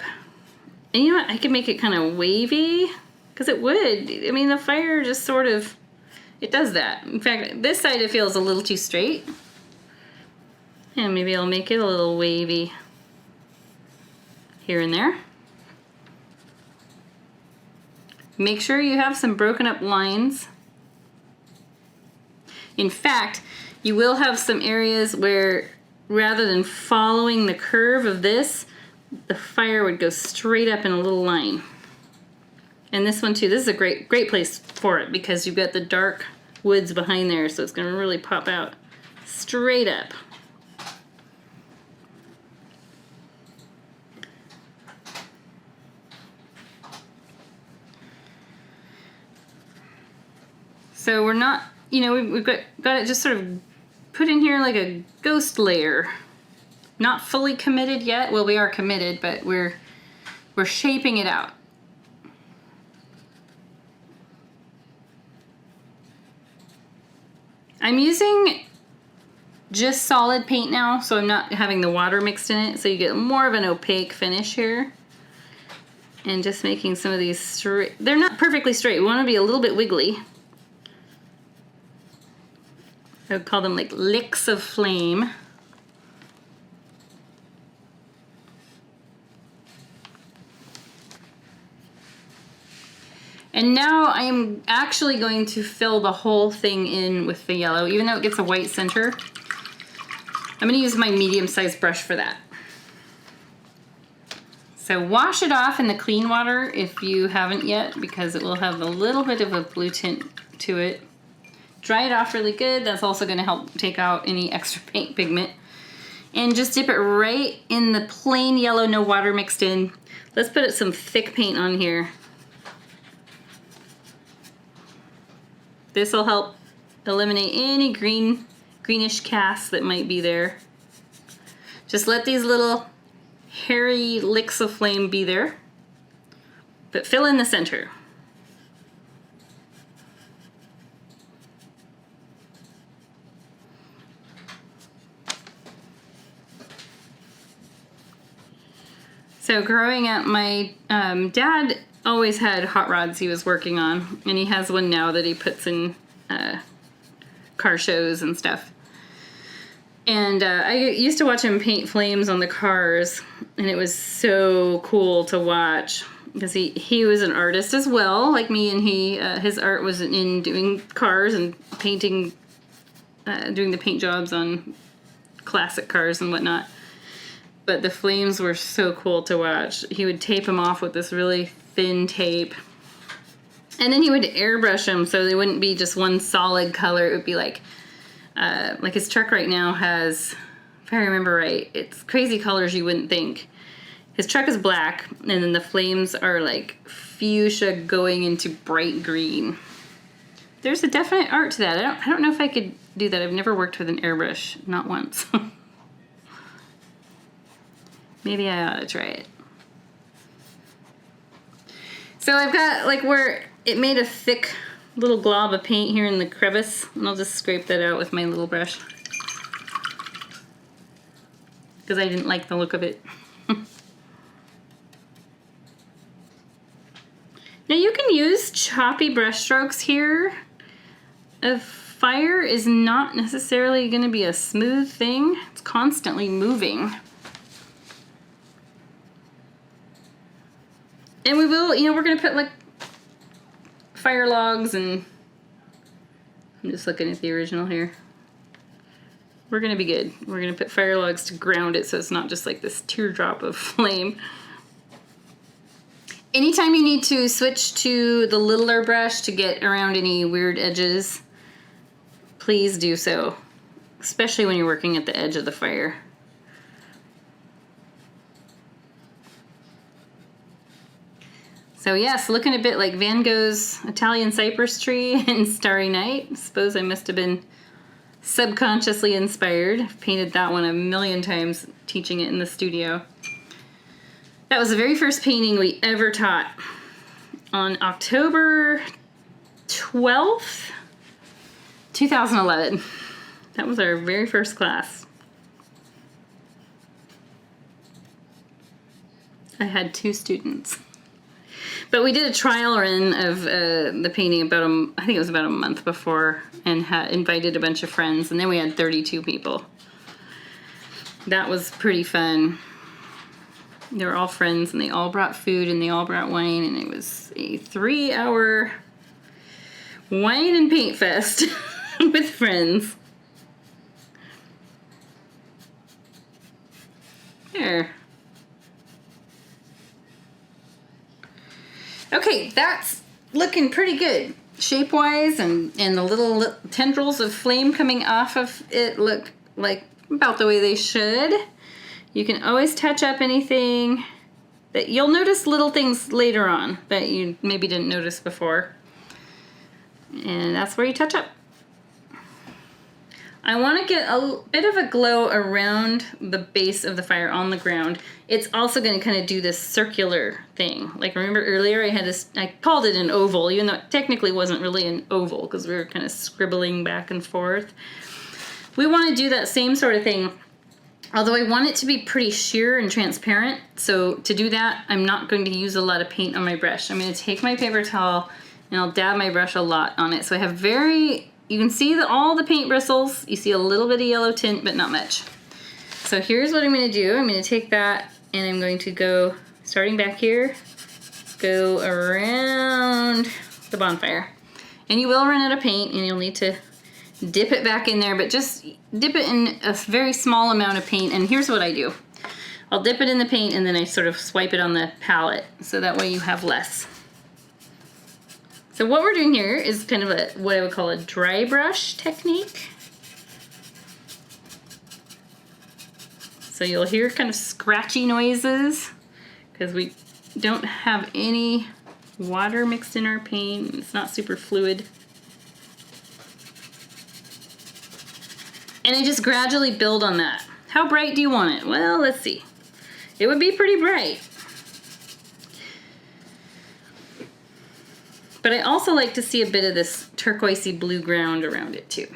And you know what? I could make it kind of wavy because it would. I mean, the fire just sort of, it does that. In fact, this side it feels a little too straight. And maybe I'll make it a little wavy here and there. Make sure you have some broken up lines. In fact, you will have some areas where rather than following the curve of this, the fire would go straight up in a little line. And this one too, this is a great place for it because you've got the dark woods behind there, so it's gonna really pop out straight up. So we're not, you know, we've got it just sort of put in here like a ghost layer. Not fully committed yet. Well, we are committed, but we're shaping it out. I'm using just solid paint now, so I'm not having the water mixed in it, so you get more of an opaque finish here. And just making some of these straight, they're not perfectly straight. We want to be a little bit wiggly. I would call them like licks of flame. And now I am actually going to fill the whole thing in with the yellow, even though it gets a white center. I'm going to use my medium-sized brush for that. So wash it off in the clean water if you haven't yet, because it will have a little bit of a blue tint to it. Dry it off really good. That's also going to help take out any extra paint pigment. And just dip it right in the plain yellow, no water mixed in. Let's put some thick paint on here. This will help eliminate any greenish cast that might be there. Just let these little hairy licks of flame be there, but fill in the center. So growing up, my dad always had hot rods he was working on, and he has one now that he puts in car shows and stuff. And I used to watch him paint flames on the cars, and it was so cool to watch because he was an artist as well, like me, and his art was in doing cars and painting, doing the paint jobs on classic cars and whatnot. But the flames were so cool to watch. He would tape them off with this really thin tape. And then he would airbrush them so they wouldn't be just one solid color. It would be like his truck right now has, if I remember right, it's crazy colors you wouldn't think. His truck is black, and then the flames are like fuchsia going into bright green. There's a definite art to that. I don't know if I could do that. I've never worked with an airbrush, not once. Maybe I ought to try it. So I've got like where it made a thick little glob of paint here in the crevice, and I'll just scrape that out with my little brush because I didn't like the look of it. Now you can use choppy brush strokes here. A fire is not necessarily going to be a smooth thing. It's constantly moving. And we will, you know, we're going to put like fire logs, and I'm just looking at the original here. We're going to be good. We're going to put fire logs to ground it so it's not just like this teardrop of flame. Anytime you need to switch to the littler brush to get around any weird edges, please do so, especially when you're working at the edge of the fire. So yes, looking a bit like Van Gogh's Italian Cypress Tree in Starry Night. I suppose I must have been subconsciously inspired. I've painted that one a million times teaching it in the studio. That was the very first painting we ever taught on October 12th, 2011. That was our very first class. I had 2 students. But we did a trial run of the painting I think it was about a month before, and invited a bunch of friends, and then we had 32 people. That was pretty fun. They were all friends, and they all brought food, and they all brought wine, and it was a 3-hour wine and paint fest with friends. There. Okay, that's looking pretty good. Shape-wise, and the little tendrils of flame coming off of it look like about the way they should. You can always touch up anything. That you'll notice little things later on that you maybe didn't notice before. And that's where you touch up. I want to get a bit of a glow around the base of the fire on the ground. It's also going to kind of do this circular thing. Like, remember earlier I called it an oval, even though it technically wasn't really an oval because we were kind of scribbling back and forth. We want to do that same sort of thing, although I want it to be pretty sheer and transparent. So to do that, I'm not going to use a lot of paint on my brush. I'm going to take my paper towel and I'll dab my brush a lot on it. So I have you can see all the paint bristles. You see a little bit of yellow tint, but not much. So here's what I'm going to do. I'm going to take that and I'm going to go, starting back here, go around the bonfire. And you will run out of paint and you'll need to dip it back in there, but just dip it in a very small amount of paint. And here's what I do. I'll dip it in the paint and then I sort of swipe it on the palette so that way you have less. So what we're doing here is kind of what I would call a dry brush technique. So you'll hear kind of scratchy noises because we don't have any water mixed in our paint. It's not super fluid. And I just gradually build on that. How bright do you want it? Well, let's see. It would be pretty bright. But I also like to see a bit of this turquoisey blue ground around it too.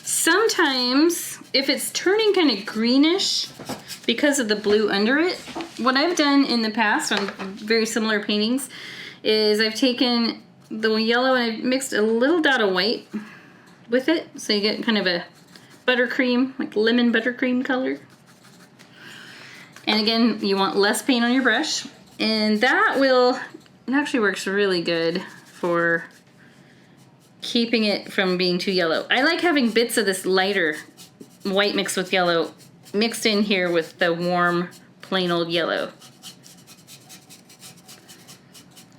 Sometimes, if it's turning kind of greenish because of the blue under it, what I've done in the past on very similar paintings is I've taken the yellow and I've mixed a little dot of white with it, so you get kind of a buttercream, like lemon buttercream color. And again, you want less paint on your brush, and it actually works really good for keeping it from being too yellow. I like having bits of this lighter white mixed with yellow mixed in here with the warm plain old yellow.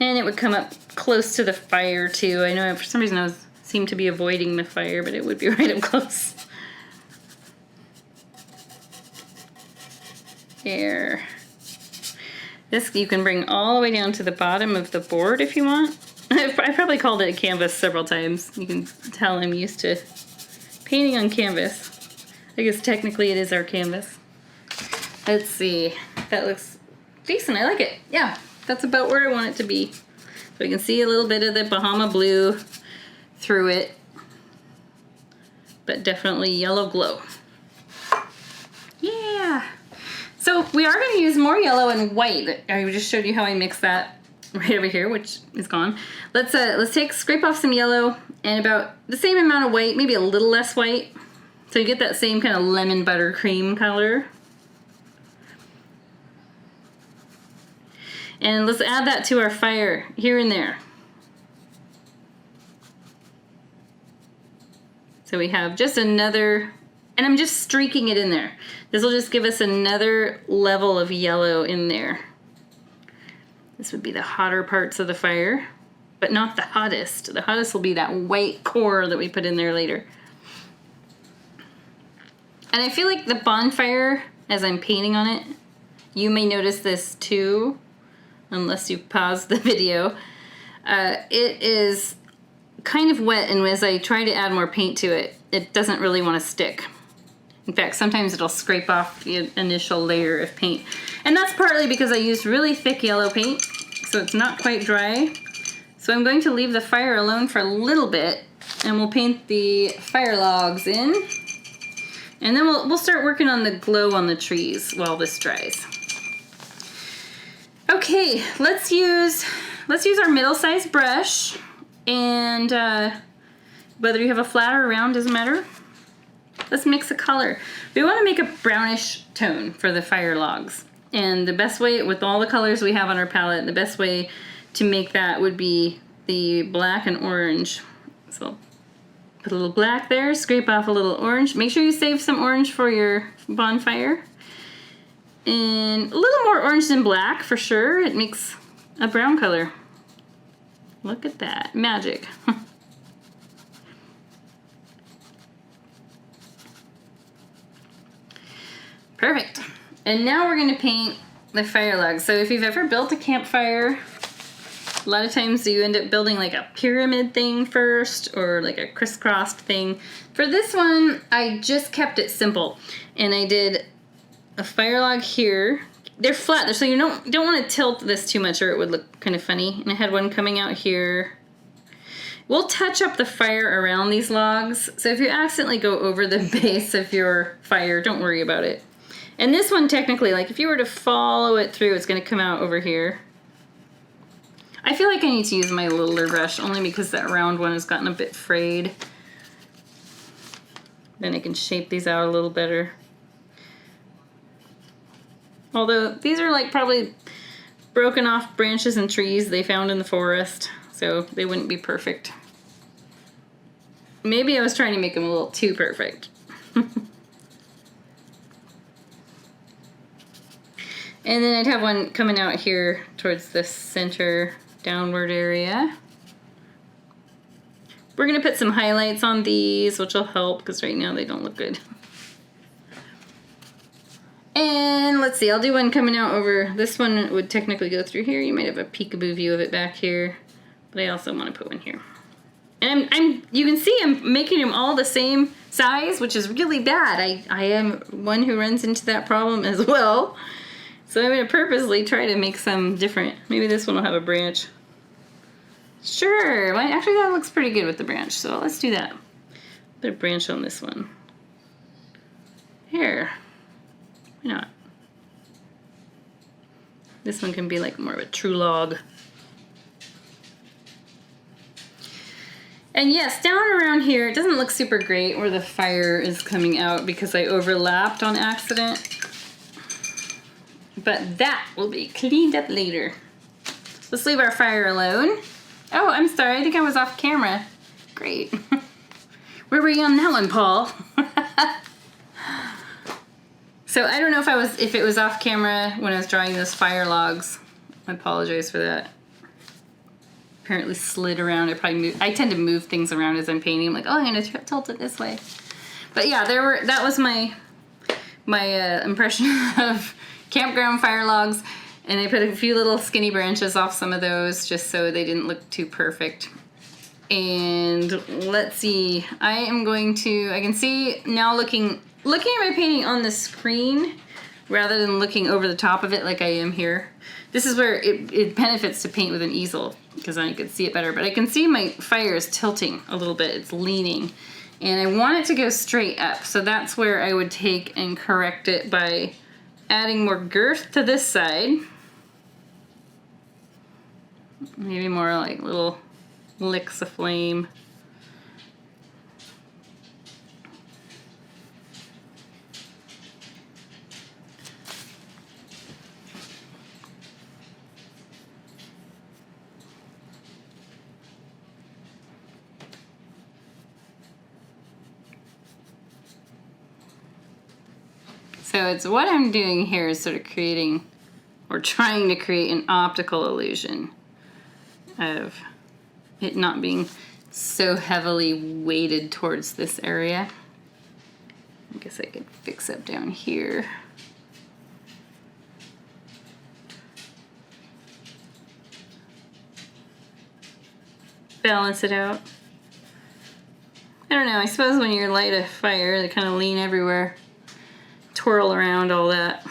And it would come up close to the fire too. I know for some reason I seem to be avoiding the fire, but it would be right up close. There. This you can bring all the way down to the bottom of the board if you want. I probably called it a canvas several times. You can tell I'm used to painting on canvas. I guess technically it is our canvas. Let's see. That looks decent. I like it. Yeah, that's about where I want it to be. So you can see a little bit of the Bahama blue through it, but definitely yellow glow. Yeah. So we are going to use more yellow and white. I just showed you how I mix that right over here, which is gone. Let's scrape off some yellow and about the same amount of white, maybe a little less white, so you get that same kind of lemon buttercream color. And let's add that to our fire here and there. So we have just another, and I'm just streaking it in there. This will just give us another level of yellow in there. This would be the hotter parts of the fire, but not the hottest. The hottest will be that white core that we put in there later. And I feel like the bonfire, as I'm painting on it, you may notice this too, unless you pause the video. It is kind of wet, and as I try to add more paint to it, it doesn't really want to stick. In fact, sometimes it'll scrape off the initial layer of paint. And that's partly because I used really thick yellow paint, so it's not quite dry. So I'm going to leave the fire alone for a little bit, and we'll paint the fire logs in. And then we'll start working on the glow on the trees while this dries. Okay, let's use our middle-sized brush, and whether you have a flat or round doesn't matter. Let's mix a color. We want to make a brownish tone for the fire logs, and the best way, with all the colors we have on our palette, the best way to make that would be the black and orange. So put a little black there, scrape off a little orange. Make sure you save some orange for your bonfire. And a little more orange than black for sure. It makes a brown color. Look at that, magic. Perfect. And now we're gonna paint the fire logs. So if you've ever built a campfire, a lot of times you end up building like a pyramid thing first, or like a crisscrossed thing. For this one, I just kept it simple. And I did a fire log here. They're flat, so you don't want to tilt this too much or it would look kind of funny. And I had one coming out here. We'll touch up the fire around these logs. So if you accidentally go over the base of your fire, don't worry about it. And this one technically, like if you were to follow it through, it's gonna come out over here. I feel like I need to use my littler brush only because that round one has gotten a bit frayed. Then I can shape these out a little better. Although these are like probably broken off branches and trees they found in the forest, so they wouldn't be perfect. Maybe I was trying to make them a little too perfect. And then I'd have one coming out here towards the center downward area. We're gonna put some highlights on these, which will help because right now they don't look good. And let's see, I'll do one coming out over, this one would technically go through here. You might have a peekaboo view of it back here, but I also want to put one here. And you can see I'm making them all the same size, which is really bad. I am one who runs into that problem as well. So I'm going to purposely try to make some different. Maybe this one will have a branch. Sure, well, actually that looks pretty good with the branch, so let's do that. Put a branch on this one. Here. Why not? This one can be like more of a true log. And yes, down around here, it doesn't look super great where the fire is coming out because I overlapped on accident. But that will be cleaned up later. Let's leave our fire alone. Oh, I'm sorry, I think I was off camera. Great. Where were you on that one, Paul? So I don't know if it was off camera when I was drawing those fire logs. I apologize for that. Apparently slid around. I tend to move things around as I'm painting. I'm like, oh, I'm gonna tilt it this way. But yeah, that was my impression of campground fire logs, and I put a few little skinny branches off some of those just so they didn't look too perfect. And let's see, I can see now looking looking at my painting on the screen rather than looking over the top of it like I am here, this is where it benefits to paint with an easel because then I can see it better. But I can see my fire is tilting a little bit. It's leaning. And I want it to go straight up. So that's where I would take and correct it by adding more girth to this side. Maybe more like little licks of flame. So it's what I'm doing here is sort of creating or trying to create an optical illusion of it not being so heavily weighted towards this area. I guess I could fix up down here. Balance it out. I don't know, I suppose when you light a fire, they kind of lean everywhere. Twirl around all that.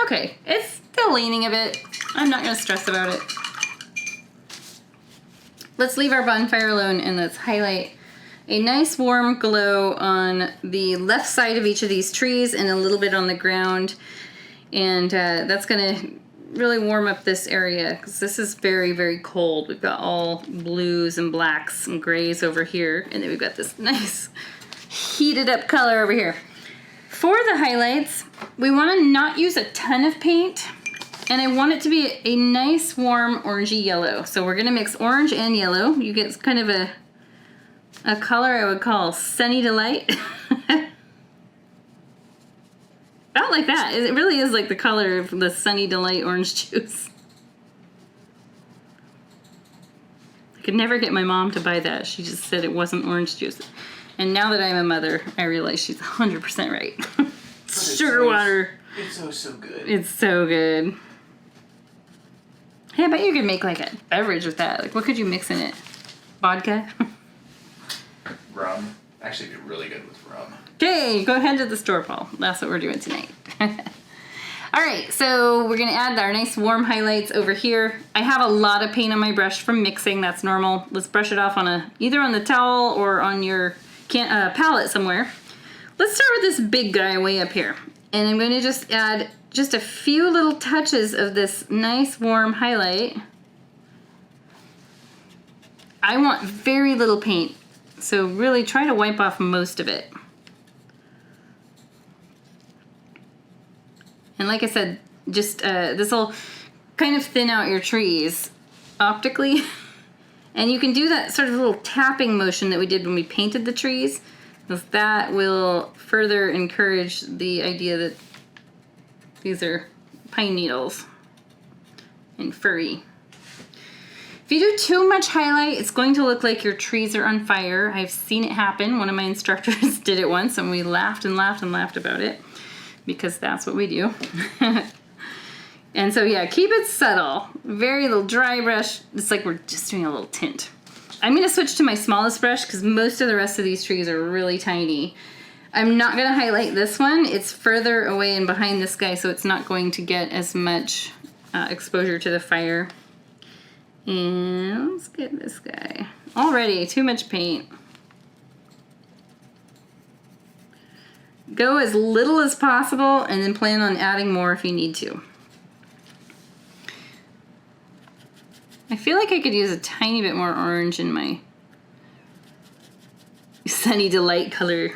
Okay, it's still leaning a bit. I'm not gonna stress about it. Let's leave our bonfire alone and let's highlight a nice warm glow on the left side of each of these trees and a little bit on the ground. And that's gonna really warm up this area because this is very, very cold. We've got all blues and blacks and grays over here, and then we've got this nice heated up color over here. For the highlights, we want to not use a ton of paint, and I want it to be a nice warm orangey yellow. So we're gonna mix orange and yellow. You get kind of a color I would call Sunny Delight. About like that. It really is like the color of the Sunny Delight orange juice. I could never get my mom to buy that. She just said it wasn't orange juice. And now that I'm a mother, I realize she's 100% right. Sugar water. It's so good. It's so good. Hey, I bet you could make like a beverage with that. Like, what could you mix in it? Vodka? Rum. Actually, it'd be really good with rum. Okay, go ahead to the store, Paul. That's what we're doing tonight. All right, so we're gonna add our nice warm highlights over here. I have a lot of paint on my brush from mixing. That's normal. Let's brush it off on either on the towel or on your palette somewhere. Let's start with this big guy way up here. And I'm gonna just add just a few little touches of this nice warm highlight. I want very little paint, so really try to wipe off most of it. And like I said, just this will kind of thin out your trees optically. And you can do that sort of little tapping motion that we did when we painted the trees, because that will further encourage the idea that these are pine needles and furry. If you do too much highlight, it's going to look like your trees are on fire. I've seen it happen. One of my instructors did it once and we laughed and laughed and laughed about it, because that's what we do. And so yeah, keep it subtle. Very little dry brush. It's like we're just doing a little tint. I'm gonna switch to my smallest brush because most of the rest of these trees are really tiny. I'm not gonna highlight this one. It's further away and behind this guy, so it's not going to get as much exposure to the fire. And let's get this guy. Already, too much paint. Go as little as possible and then plan on adding more if you need to. I feel like I could use a tiny bit more orange in my Sunny Delight color.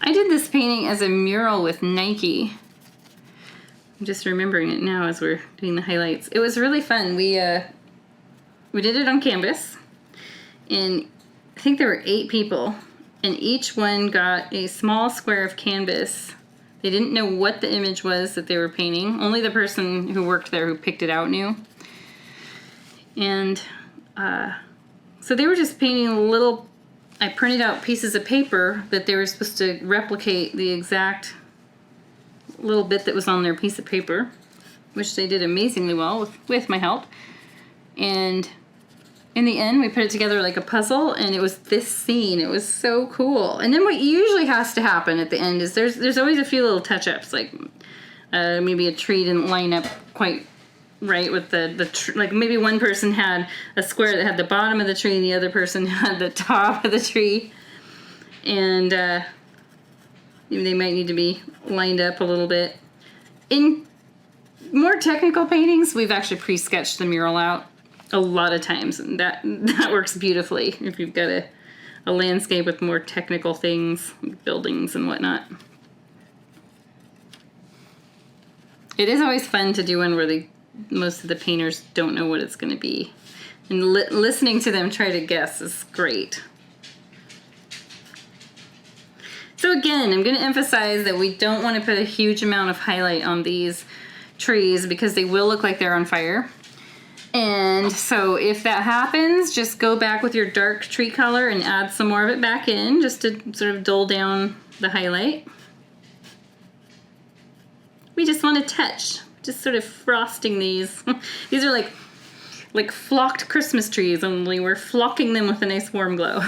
I did this painting as a mural with Nike. I'm just remembering it now as we're doing the highlights. It was really fun. We did it on canvas, and I think there were 8 people, and each one got a small square of canvas. They didn't know what the image was that they were painting. Only the person who worked there who picked it out knew. And so they were just painting little, I printed out pieces of paper that they were supposed to replicate the exact little bit that was on their piece of paper, which they did amazingly well with my help. And in the end, we put it together like a puzzle, and it was this scene. It was so cool. And then what usually has to happen at the end is there's always a few little touch-ups, like maybe a tree didn't line up quite right with like maybe one person had a square that had the bottom of the tree and the other person had the top of the tree. And they might need to be lined up a little bit. In more technical paintings, we've actually pre-sketched the mural out a lot of times, and that works beautifully if you've got a landscape with more technical things, buildings and whatnot. It is always fun to do one where most of the painters don't know what it's going to be. And listening to them try to guess is great. So again, I'm going to emphasize that we don't want to put a huge amount of highlight on these trees because they will look like they're on fire. And so if that happens, just go back with your dark tree color and add some more of it back in just to sort of dull down the highlight. We just want to touch, just sort of frosting these. These are like flocked Christmas trees, only we're flocking them with a nice warm glow.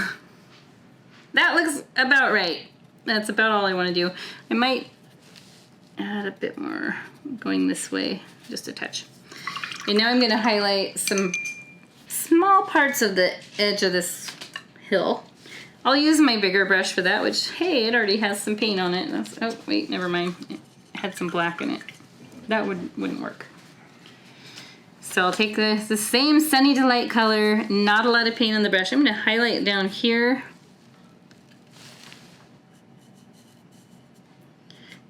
That looks about right. That's about all I want to do. I might add a bit more going this way, just a touch. And now I'm going to highlight some small parts of the edge of this hill. I'll use my bigger brush for that, which, hey, it already has some paint on it. Oh, wait, never mind. It had some black in it. That wouldn't work. So I'll take the same Sunny Delight color, not a lot of paint on the brush. I'm going to highlight it down here.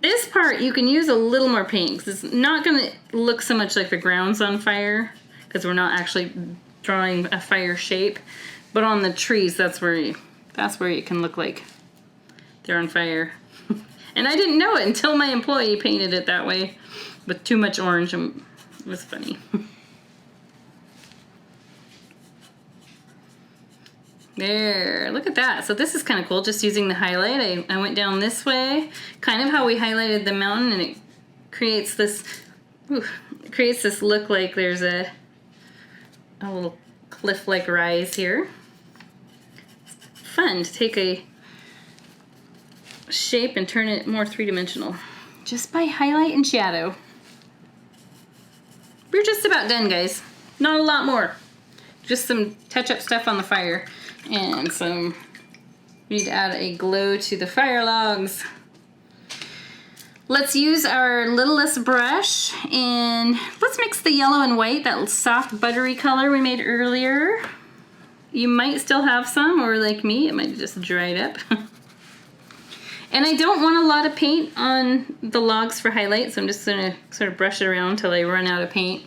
This part, you can use a little more paint because it's not going to look so much like the ground's on fire because we're not actually drawing a fire shape. But on the trees, that's where it can look like they're on fire. And I didn't know it until my employee painted it that way with too much orange, and it was funny. There, look at that. So this is kind of cool, just using the highlight. I went down this way, kind of how we highlighted the mountain, and it creates this look like there's a little cliff-like rise here. It's fun to take a shape and turn it more three-dimensional just by highlight and shadow. We're just about done, guys. Not a lot more. Just some touch-up stuff on the fire. And we need to add a glow to the fire logs. Let's use our littlest brush and let's mix the yellow and white, that soft buttery color we made earlier. You might still have some, or like me, it might have just dried up. And I don't want a lot of paint on the logs for highlight, so I'm just gonna sort of brush it around until I run out of paint.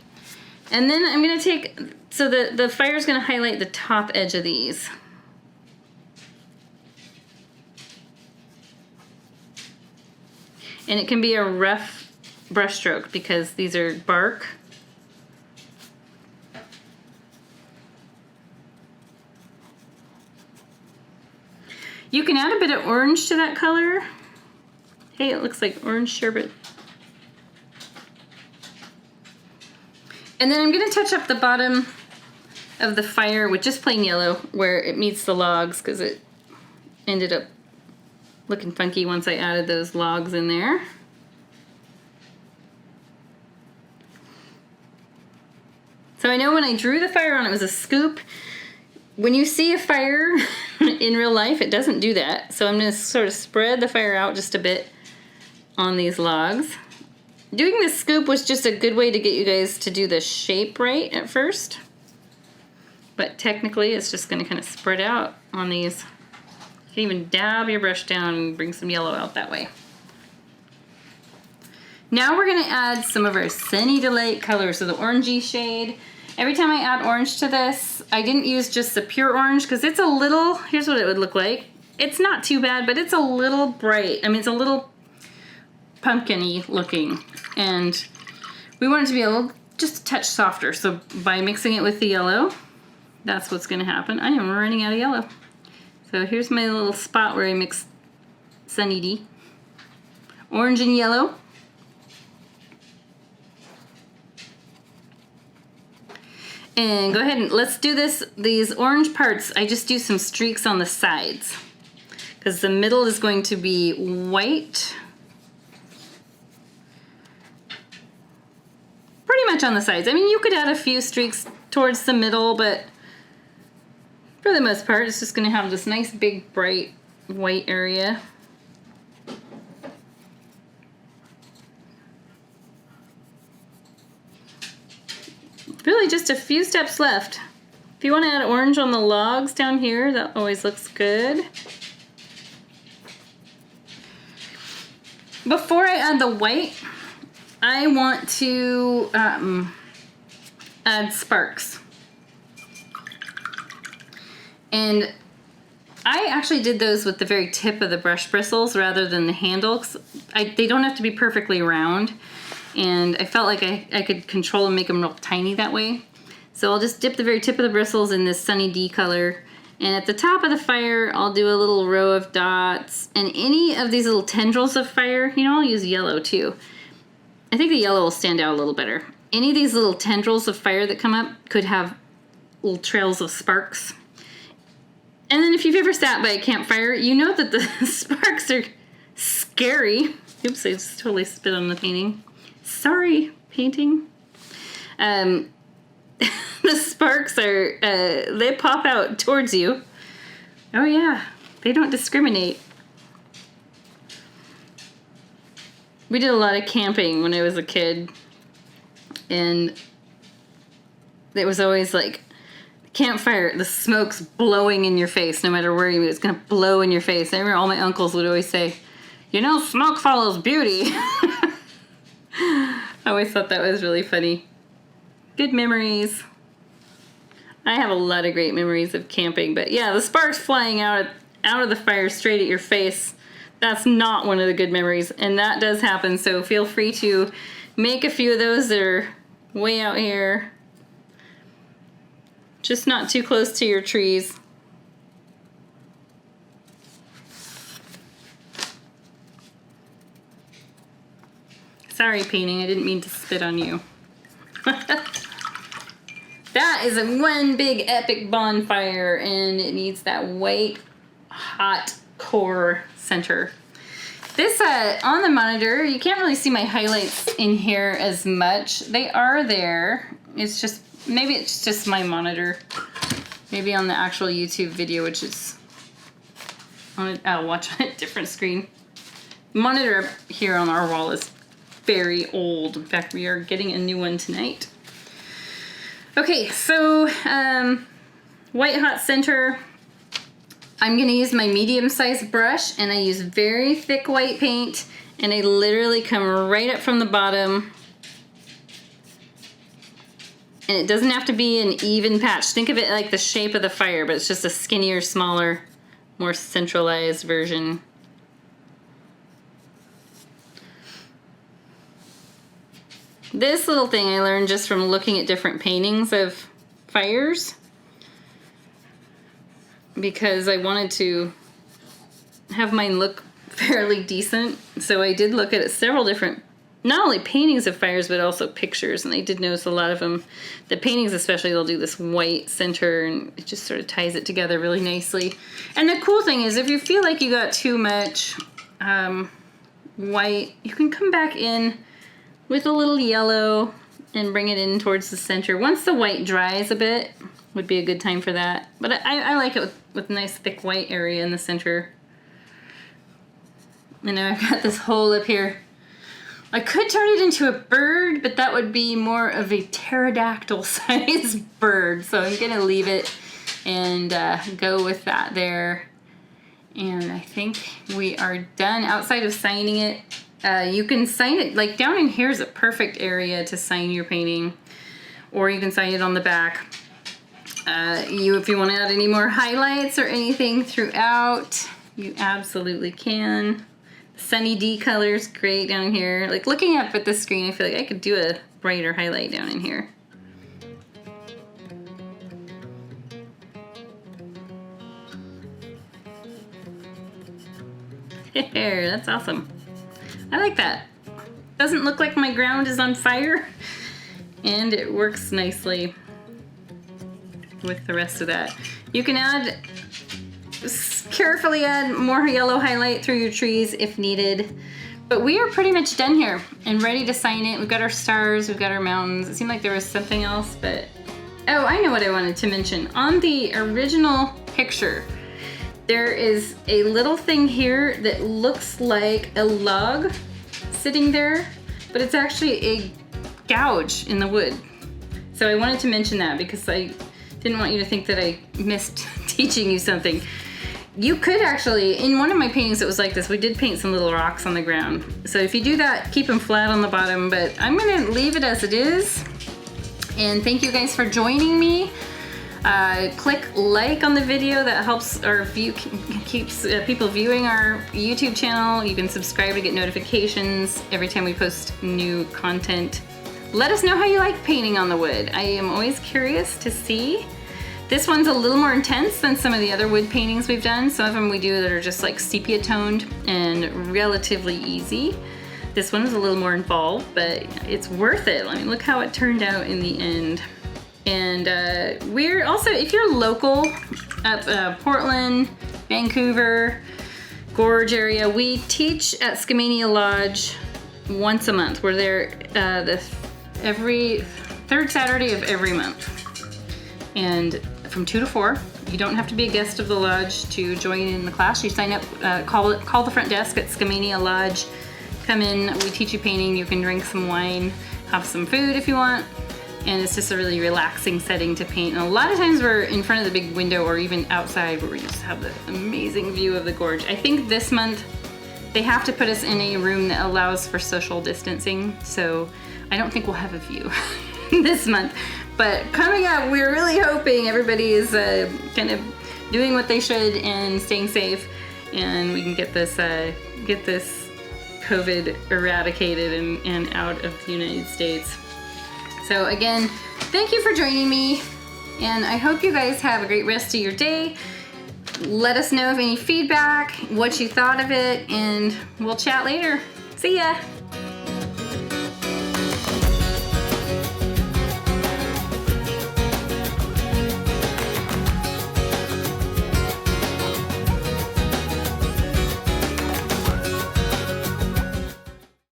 And then I'm gonna take, so the fire's gonna highlight the top edge of these. And it can be a rough brush stroke because these are bark. You can add a bit of orange to that color. Hey, it looks like orange sherbet. And then I'm gonna touch up the bottom of the fire with just plain yellow where it meets the logs because it ended up looking funky once I added those logs in there. So I know when I drew the fire on, it was a scoop. When you see a fire in real life, it doesn't do that. So I'm gonna sort of spread the fire out just a bit on these logs. Doing this scoop was just a good way to get you guys to do the shape right at first. But technically, it's just gonna kind of spread out on these. You can even dab your brush down and bring some yellow out that way. Now we're gonna add some of our Sunny Delight colors, so the orangey shade. Every time I add orange to this, I didn't use just the pure orange because it's a little, here's what it would look like. It's not too bad, but it's a little bright. I mean, it's a little pumpkin-y looking. And we want it to be a little just a touch softer. So by mixing it with the yellow, that's what's gonna happen. I am running out of yellow. So here's my little spot where I mix Sunny D. Orange and yellow. And go ahead and let's do this. These orange parts, I just do some streaks on the sides because the middle is going to be white. Pretty much on the sides. I mean, you could add a few streaks towards the middle, but for the most part, it's just going to have this nice big bright white area. Really just a few steps left. If you want to add orange on the logs down here, that always looks good. Before I add the white, I want to add sparks. And I actually did those with the very tip of the brush bristles rather than the handle. They don't have to be perfectly round. And I felt like I could control and make them real tiny that way. So I'll just dip the very tip of the bristles in this Sunny D color. And at the top of the fire, I'll do a little row of dots. And any of these little tendrils of fire, you know, I'll use yellow too. I think the yellow will stand out a little better. Any of these little tendrils of fire that come up could have little trails of sparks. And then if you've ever sat by a campfire, you know that the sparks are scary. Oops, I just totally spit on the painting. Sorry, painting. The sparks are, they pop out towards you. Oh yeah, they don't discriminate. We did a lot of camping when I was a kid. And it was always like, campfire, the smoke's blowing in your face no matter where you are. It's gonna blow in your face. I remember all my uncles would always say, you know, smoke follows beauty. I always thought that was really funny. Good memories. I have a lot of great memories of camping, but yeah, the sparks flying out of the fire straight at your face, that's not one of the good memories, and that does happen, so feel free to make a few of those that are way out here. Just not too close to your trees. Sorry, painting, I didn't mean to spit on you. That is a one big epic bonfire, and it needs that white, hot core center. This, on the monitor, you can't really see my highlights in here as much. They are there. It's just, maybe it's just my monitor. Maybe on the actual YouTube video, which is, I'll watch on a different screen. The monitor up here on our wall is very old. In fact, we are getting a new one tonight. Okay, so white hot center. I'm gonna use my medium-sized brush, and I use very thick white paint, and I literally come right up from the bottom. And it doesn't have to be an even patch. Think of it like the shape of the fire, but it's just a skinnier, smaller, more centralized version. This little thing I learned just from looking at different paintings of fires, because I wanted to have mine look fairly decent. So I did look at several different, not only paintings of fires, but also pictures. And I did notice a lot of them, the paintings especially, they'll do this white center, and it just sort of ties it together really nicely. And the cool thing is, if you feel like you got too much white, you can come back in with a little yellow and bring it in towards the center. Once the white dries a bit, would be a good time for that. But I like it with nice thick white area in the center. And now I've got this hole up here. I could turn it into a bird, but that would be more of a pterodactyl sized bird. So I'm gonna leave it and go with that there. And I think we are done. Outside of signing it, you can sign it, like down in here is a perfect area to sign your painting, or you can sign it on the back. If you want to add any more highlights or anything throughout, you absolutely can. Sunny D color's great down here. Like looking up at the screen, I feel like I could do a brighter highlight down in here. There, that's awesome. I like that. Doesn't look like my ground is on fire, and it works nicely with the rest of that. You can carefully add more yellow highlight through your trees if needed. But we are pretty much done here and ready to sign it. We've got our stars, we've got our mountains. It seemed like there was something else, but... Oh, I know what I wanted to mention. On the original picture, there is a little thing here that looks like a log sitting there, but it's actually a gouge in the wood. So I wanted to mention that because I didn't want you to think that I missed teaching you something. You could actually, in one of my paintings it was like this, we did paint some little rocks on the ground. So if you do that, keep them flat on the bottom, but I'm gonna leave it as it is. And thank you guys for joining me. Click like on the video, that helps our keeps people viewing our YouTube channel. You can subscribe to get notifications every time we post new content. Let us know how you like painting on the wood. I am always curious to see. This one's a little more intense than some of the other wood paintings we've done. Some of them we do that are just like sepia toned and relatively easy. This one is a little more involved, but it's worth it. I mean, look how it turned out in the end. And we're also, if you're local up Portland, Vancouver, Gorge area, we teach at Skamania Lodge once a month. We're there every third Saturday of every month. And from 2 to 4, you don't have to be a guest of the lodge to join in the class. You sign up, call the front desk at Skamania Lodge. Come in, we teach you painting. You can drink some wine, have some food if you want. And it's just a really relaxing setting to paint. And a lot of times we're in front of the big window or even outside where we just have the amazing view of the gorge. I think this month they have to put us in a room that allows for social distancing. So I don't think we'll have a view this month. But coming up, we're really hoping everybody is kind of doing what they should and staying safe, and we can get this COVID eradicated and out of the United States. So again, thank you for joining me, and I hope you guys have a great rest of your day. Let us know if any feedback, what you thought of it, and we'll chat later. See ya!